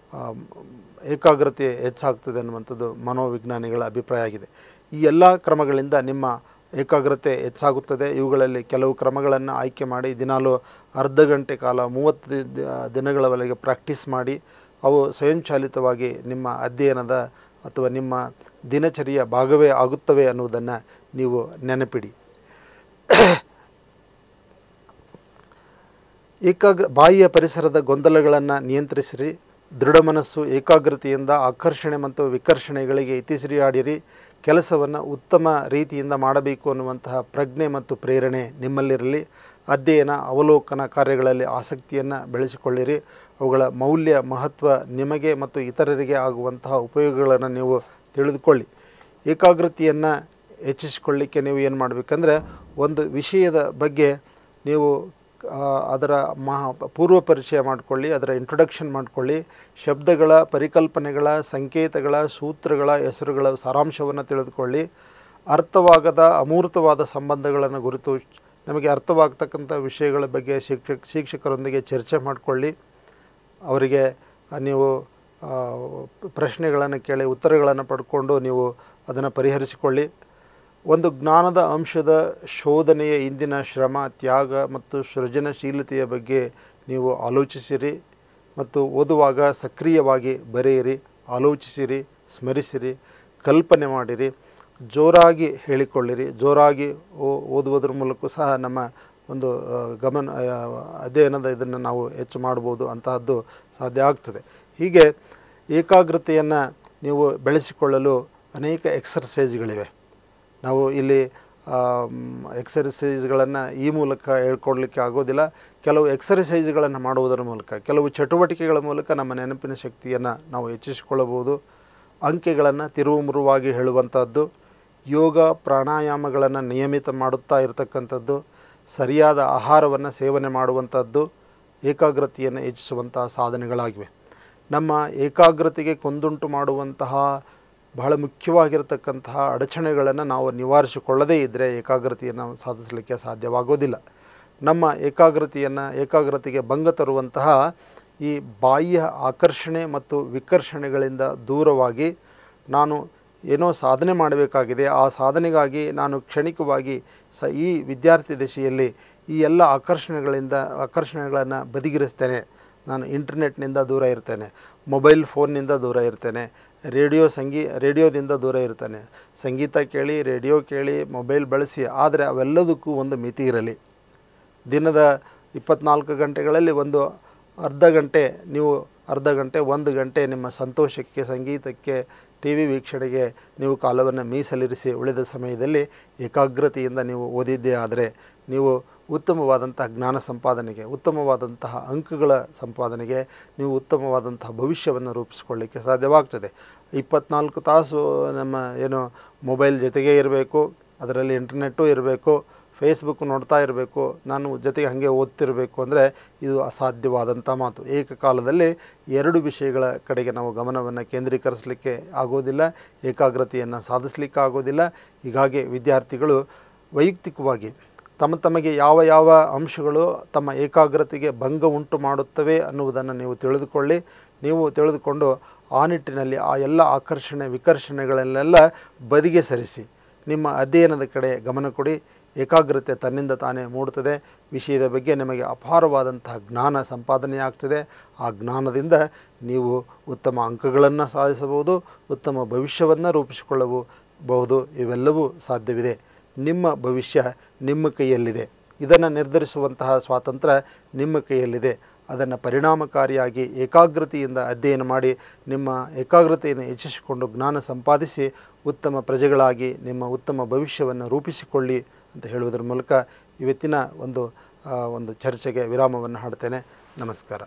ಏಕಾಗ್ರತೆ ಹೆಚ್ಚಾಗ್ತದೆ ಅನ್ನುವಂಥದ್ದು ಮನೋವಿಜ್ಞಾನಿಗಳ ಅಭಿಪ್ರಾಯ ಆಗಿದೆ. ಈ ಎಲ್ಲ ಕ್ರಮಗಳಿಂದ ನಿಮ್ಮ ಏಕಾಗ್ರತೆ ಹೆಚ್ಚಾಗುತ್ತದೆ. ಇವುಗಳಲ್ಲಿ ಕೆಲವು ಕ್ರಮಗಳನ್ನು ಆಯ್ಕೆ ಮಾಡಿ ದಿನಾಲು ಅರ್ಧ ಗಂಟೆ ಕಾಲ 30 ದಿನಗಳವರೆಗೆ ಪ್ರಾಕ್ಟೀಸ್ ಮಾಡಿ ಅವು ಸ್ವಯಂಚಾಲಿತವಾಗಿ ನಿಮ್ಮ ಅಧ್ಯಯನದ ಅಥವಾ ನಿಮ್ಮ ದಿನಚರಿಯ ಭಾಗವೇ ಆಗುತ್ತವೆ ಅನ್ನುವುದನ್ನು ನೀವು ನೆನಪಿಡಿ. ಬಾಹ್ಯ ಪರಿಸರದ ಗೊಂದಲಗಳನ್ನು ನಿಯಂತ್ರಿಸಿರಿ. ದೃಢ ಮನಸ್ಸು, ಏಕಾಗ್ರತೆಯಿಂದ ಆಕರ್ಷಣೆ ಮತ್ತು ವಿಕರ್ಷಣೆಗಳಿಗೆ ಇತಿಶ್ರೀಯಾಡಿರಿ. ಕೆಲಸವನ್ನು ಉತ್ತಮ ರೀತಿಯಿಂದ ಮಾಡಬೇಕು ಅನ್ನುವಂತಹ ಪ್ರಜ್ಞೆ ಮತ್ತು ಪ್ರೇರಣೆ ನಿಮ್ಮಲ್ಲಿರಲಿ. ಅಧ್ಯಯನ, ಅವಲೋಕನ ಕಾರ್ಯಗಳಲ್ಲಿ ಆಸಕ್ತಿಯನ್ನು ಬೆಳೆಸಿಕೊಳ್ಳಿರಿ. ಅವುಗಳ ಮೌಲ್ಯ, ಮಹತ್ವ, ನಿಮಗೆ ಮತ್ತು ಇತರರಿಗೆ ಆಗುವಂತಹ ಉಪಯೋಗಗಳನ್ನು ನೀವು ತಿಳಿದುಕೊಳ್ಳಿ. ಏಕಾಗ್ರತೆಯನ್ನು ಹೆಚ್ಚಿಸಿಕೊಳ್ಳಿಕ್ಕೆ ನೀವು ಏನು ಮಾಡಬೇಕಂದ್ರೆ, ಒಂದು ವಿಷಯದ ಬಗ್ಗೆ ನೀವು ಅದರ ಪೂರ್ವ ಪರಿಚಯ ಮಾಡಿಕೊಳ್ಳಿ, ಅದರ ಇಂಟ್ರೊಡಕ್ಷನ್ ಮಾಡಿಕೊಳ್ಳಿ. ಶಬ್ದಗಳ, ಪರಿಕಲ್ಪನೆಗಳ, ಸಂಕೇತಗಳ, ಸೂತ್ರಗಳ ಹೆಸರುಗಳ ಸಾರಾಂಶವನ್ನು ತಿಳಿದುಕೊಳ್ಳಿ. ಅರ್ಥವಾಗದ ಅಮೂರ್ತವಾದ ಸಂಬಂಧಗಳನ್ನು ಕುರಿತು ನಮಗೆ ಅರ್ಥವಾಗ್ತಕ್ಕಂಥ ವಿಷಯಗಳ ಬಗ್ಗೆ ಶಿಕ್ಷಕರೊಂದಿಗೆ ಚರ್ಚೆ ಮಾಡಿಕೊಳ್ಳಿ. ಅವರಿಗೆ ನೀವು ಪ್ರಶ್ನೆಗಳನ್ನು ಕೇಳಿ ಉತ್ತರಗಳನ್ನು ಪಡ್ಕೊಂಡು ನೀವು ಅದನ್ನು ಪರಿಹರಿಸಿಕೊಳ್ಳಿ. ಒಂದು ಜ್ಞಾನದ ಅಂಶದ ಶೋಧನೆಯ ಇಂದಿನ ಶ್ರಮ, ತ್ಯಾಗ ಮತ್ತು ಸೃಜನಶೀಲತೆಯ ಬಗ್ಗೆ ನೀವು ಆಲೋಚಿಸಿರಿ ಮತ್ತು ಓದುವಾಗ ಸಕ್ರಿಯವಾಗಿ ಬರೆಯಿರಿ, ಆಲೋಚಿಸಿರಿ, ಸ್ಮರಿಸಿರಿ, ಕಲ್ಪನೆ ಮಾಡಿರಿ, ಜೋರಾಗಿ ಹೇಳಿಕೊಳ್ಳಿರಿ. ಜೋರಾಗಿ ಓದುವುದರ ಮೂಲಕ ಸಹ ನಮ್ಮ ಒಂದು ಅಧ್ಯಯನದ ಇದನ್ನು ನಾವು ಹೆಚ್ಚು ಮಾಡ್ಬೋದು, ಅಂತಹದ್ದು ಸಾಧ್ಯ ಆಗ್ತದೆ. ಹೀಗೆ ಏಕಾಗ್ರತೆಯನ್ನು ನೀವು ಬೆಳೆಸಿಕೊಳ್ಳಲು ಅನೇಕ ಎಕ್ಸರ್ಸೈಸ್ಗಳಿವೆ. ನಾವು ಇಲ್ಲಿ ಎಕ್ಸರ್ಸೈಸ್ಗಳನ್ನು ಈ ಮೂಲಕ ಹೇಳ್ಕೊಡ್ಲಿಕ್ಕೆ ಆಗೋದಿಲ್ಲ. ಕೆಲವು ಎಕ್ಸರ್ಸೈಸ್ಗಳನ್ನು ಮಾಡುವುದರ ಮೂಲಕ, ಕೆಲವು ಚಟುವಟಿಕೆಗಳ ಮೂಲಕ ನಮ್ಮ ನೆನಪಿನ ಶಕ್ತಿಯನ್ನು ನಾವು ಹೆಚ್ಚಿಸಿಕೊಳ್ಳಬಹುದು. ಅಂಕೆಗಳನ್ನು ತಿರುವುಮುರುವಾಗಿ ಹೇಳುವಂಥದ್ದು, ಯೋಗ ಪ್ರಾಣಾಯಾಮಗಳನ್ನು ನಿಯಮಿತ ಮಾಡುತ್ತಾ ಇರತಕ್ಕಂಥದ್ದು, ಸರಿಯಾದ ಆಹಾರವನ್ನು ಸೇವನೆ ಮಾಡುವಂಥದ್ದು ಏಕಾಗ್ರತೆಯನ್ನು ಹೆಚ್ಚಿಸುವಂತಹ ಸಾಧನೆಗಳಾಗಿವೆ. ನಮ್ಮ ಏಕಾಗ್ರತೆಗೆ ಕೊಂದುಂಟು ಮಾಡುವಂತಹ ಬಹಳ ಮುಖ್ಯವಾಗಿರತಕ್ಕಂತಹ ಅಡಚಣೆಗಳನ್ನು ನಾವು ನಿವಾರಿಸಿಕೊಳ್ಳದೇ ಇದ್ದರೆ ಏಕಾಗ್ರತೆಯನ್ನು ಸಾಧಿಸಲಿಕ್ಕೆ ಸಾಧ್ಯವಾಗೋದಿಲ್ಲ. ನಮ್ಮ ಏಕಾಗ್ರತೆಗೆ ಭಂಗ ತರುವಂತಹ ಈ ಬಾಹ್ಯ ಆಕರ್ಷಣೆ ಮತ್ತು ವಿಕರ್ಷಣೆಗಳಿಂದ ದೂರವಾಗಿ ನಾನು ಏನೋ ಸಾಧನೆ ಮಾಡಬೇಕಾಗಿದೆ, ಆ ಸಾಧನೆಗಾಗಿ ನಾನು ಕ್ಷಣಿಕವಾಗಿ ಈ ವಿದ್ಯಾರ್ಥಿ ದಶೆಯಲ್ಲಿ ಈ ಎಲ್ಲ ಆಕರ್ಷಣೆಗಳನ್ನು ಬದಿಗಿರಿಸ್ತೇನೆ. ನಾನು ಇಂಟರ್ನೆಟ್ನಿಂದ ದೂರ ಇರ್ತೇನೆ, ಮೊಬೈಲ್ ಫೋನ್ನಿಂದ ದೂರ ಇರ್ತೇನೆ, ರೇಡಿಯೋದಿಂದ ದೂರ ಇರ್ತೇನೆ. ಸಂಗೀತ ಕೇಳಿ, ರೇಡಿಯೋ ಕೇಳಿ, ಮೊಬೈಲ್ ಬಳಸಿ, ಆದರೆ ಅವೆಲ್ಲದಕ್ಕೂ ಒಂದು ಮಿತಿ ಇರಲಿ. ದಿನದ 24 ಗಂಟೆಗಳಲ್ಲಿ ಒಂದು ಅರ್ಧ ಗಂಟೆ, 1 ಗಂಟೆ ನಿಮ್ಮ ಸಂತೋಷಕ್ಕೆ, ಸಂಗೀತಕ್ಕೆ, ಟಿ ವಿ ವೀಕ್ಷಣೆಗೆ ನೀವು ಕಾಲವನ್ನು ಮೀಸಲಿರಿಸಿ, ಉಳಿದ ಸಮಯದಲ್ಲಿ ಏಕಾಗ್ರತೆಯಿಂದ ನೀವು ಓದಿದ್ದೇ ಆದರೆ ನೀವು ಉತ್ತಮವಾದಂತಹ ಜ್ಞಾನ ಸಂಪಾದನೆಗೆ, ಉತ್ತಮವಾದಂತಹ ಅಂಕಗಳ ಸಂಪಾದನೆಗೆ, ನೀವು ಉತ್ತಮವಾದಂತಹ ಭವಿಷ್ಯವನ್ನು ರೂಪಿಸಿಕೊಳ್ಳಿಕ್ಕೆ ಸಾಧ್ಯವಾಗ್ತದೆ. 24 ತಾಸು ನಮ್ಮ ಮೊಬೈಲ್ ಜೊತೆಗೇ ಇರಬೇಕು, ಅದರಲ್ಲಿ ಇಂಟರ್ನೆಟ್ಟು ಇರಬೇಕು, ಫೇಸ್ಬುಕ್ ನೋಡ್ತಾ ಇರಬೇಕು, ನಾನು ಜೊತೆಗೆ ಹಾಗೆ ಓದ್ತಿರಬೇಕು ಅಂದರೆ ಇದು ಅಸಾಧ್ಯವಾದಂಥ ಮಾತು. ಏಕಕಾಲದಲ್ಲಿ 2 ವಿಷಯಗಳ ಕಡೆಗೆ ನಾವು ಗಮನವನ್ನು ಕೇಂದ್ರೀಕರಿಸಲಿಕ್ಕೆ ಆಗೋದಿಲ್ಲ, ಏಕಾಗ್ರತೆಯನ್ನು ಸಾಧಿಸಲಿಕ್ಕೆ ಆಗೋದಿಲ್ಲ. ಹೀಗಾಗಿ ವಿದ್ಯಾರ್ಥಿಗಳು ವೈಯಕ್ತಿಕವಾಗಿ ತಮಗೆ ಯಾವ ಅಂಶಗಳು ತಮ್ಮ ಏಕಾಗ್ರತೆಗೆ ಭಂಗ ಉಂಟು ಮಾಡುತ್ತವೆ ಅನ್ನುವುದನ್ನು ನೀವು ತಿಳಿದುಕೊಂಡು ಆ ನಿಟ್ಟಿನಲ್ಲಿ ಆ ಎಲ್ಲ ವಿಕರ್ಷಣೆಗಳನ್ನೆಲ್ಲ ಬದಿಗೆ ಸರಿಸಿ ನಿಮ್ಮ ಅಧ್ಯಯನದ ಕಡೆ ಗಮನ ಕೊಡಿ. ಏಕಾಗ್ರತೆ ತನ್ನಿಂದ ತಾನೇ ಮೂಡುತ್ತದೆ. ವಿಷಯದ ಬಗ್ಗೆ ನಿಮಗೆ ಅಪಾರವಾದಂತಹ ಜ್ಞಾನ ಸಂಪಾದನೆಯಾಗ್ತದೆ. ಆ ಜ್ಞಾನದಿಂದ ನೀವು ಉತ್ತಮ ಅಂಕಗಳನ್ನು ಸಾಧಿಸಬಹುದು, ಉತ್ತಮ ಭವಿಷ್ಯವನ್ನು ರೂಪಿಸಿಕೊಳ್ಳಬಹುದು. ಇವೆಲ್ಲವೂ ಸಾಧ್ಯವಿದೆ. ನಿಮ್ಮ ಭವಿಷ್ಯ ನಿಮ್ಮ ಕೈಯಲ್ಲಿದೆ. ಇದನ್ನು ನಿರ್ಧರಿಸುವಂತಹ ಸ್ವಾತಂತ್ರ್ಯ ನಿಮ್ಮ ಕೈಯಲ್ಲಿದೆ. ಅದನ್ನು ಪರಿಣಾಮಕಾರಿಯಾಗಿ ಏಕಾಗ್ರತೆಯಿಂದ ಅಧ್ಯಯನ ಮಾಡಿ ನಿಮ್ಮ ಏಕಾಗ್ರತೆಯನ್ನು ಹೆಚ್ಚಿಸಿಕೊಂಡು ಜ್ಞಾನ ಸಂಪಾದಿಸಿ ಉತ್ತಮ ಪ್ರಜೆಗಳಾಗಿ ನಿಮ್ಮ ಉತ್ತಮ ಭವಿಷ್ಯವನ್ನು ರೂಪಿಸಿಕೊಳ್ಳಿ ಅಂತ ಹೇಳುವುದರ ಮೂಲಕ ಇವತ್ತಿನ ಒಂದು ಚರ್ಚೆಗೆ ವಿರಾಮವನ್ನು ಹಾಡ್ತೇನೆ. ನಮಸ್ಕಾರ.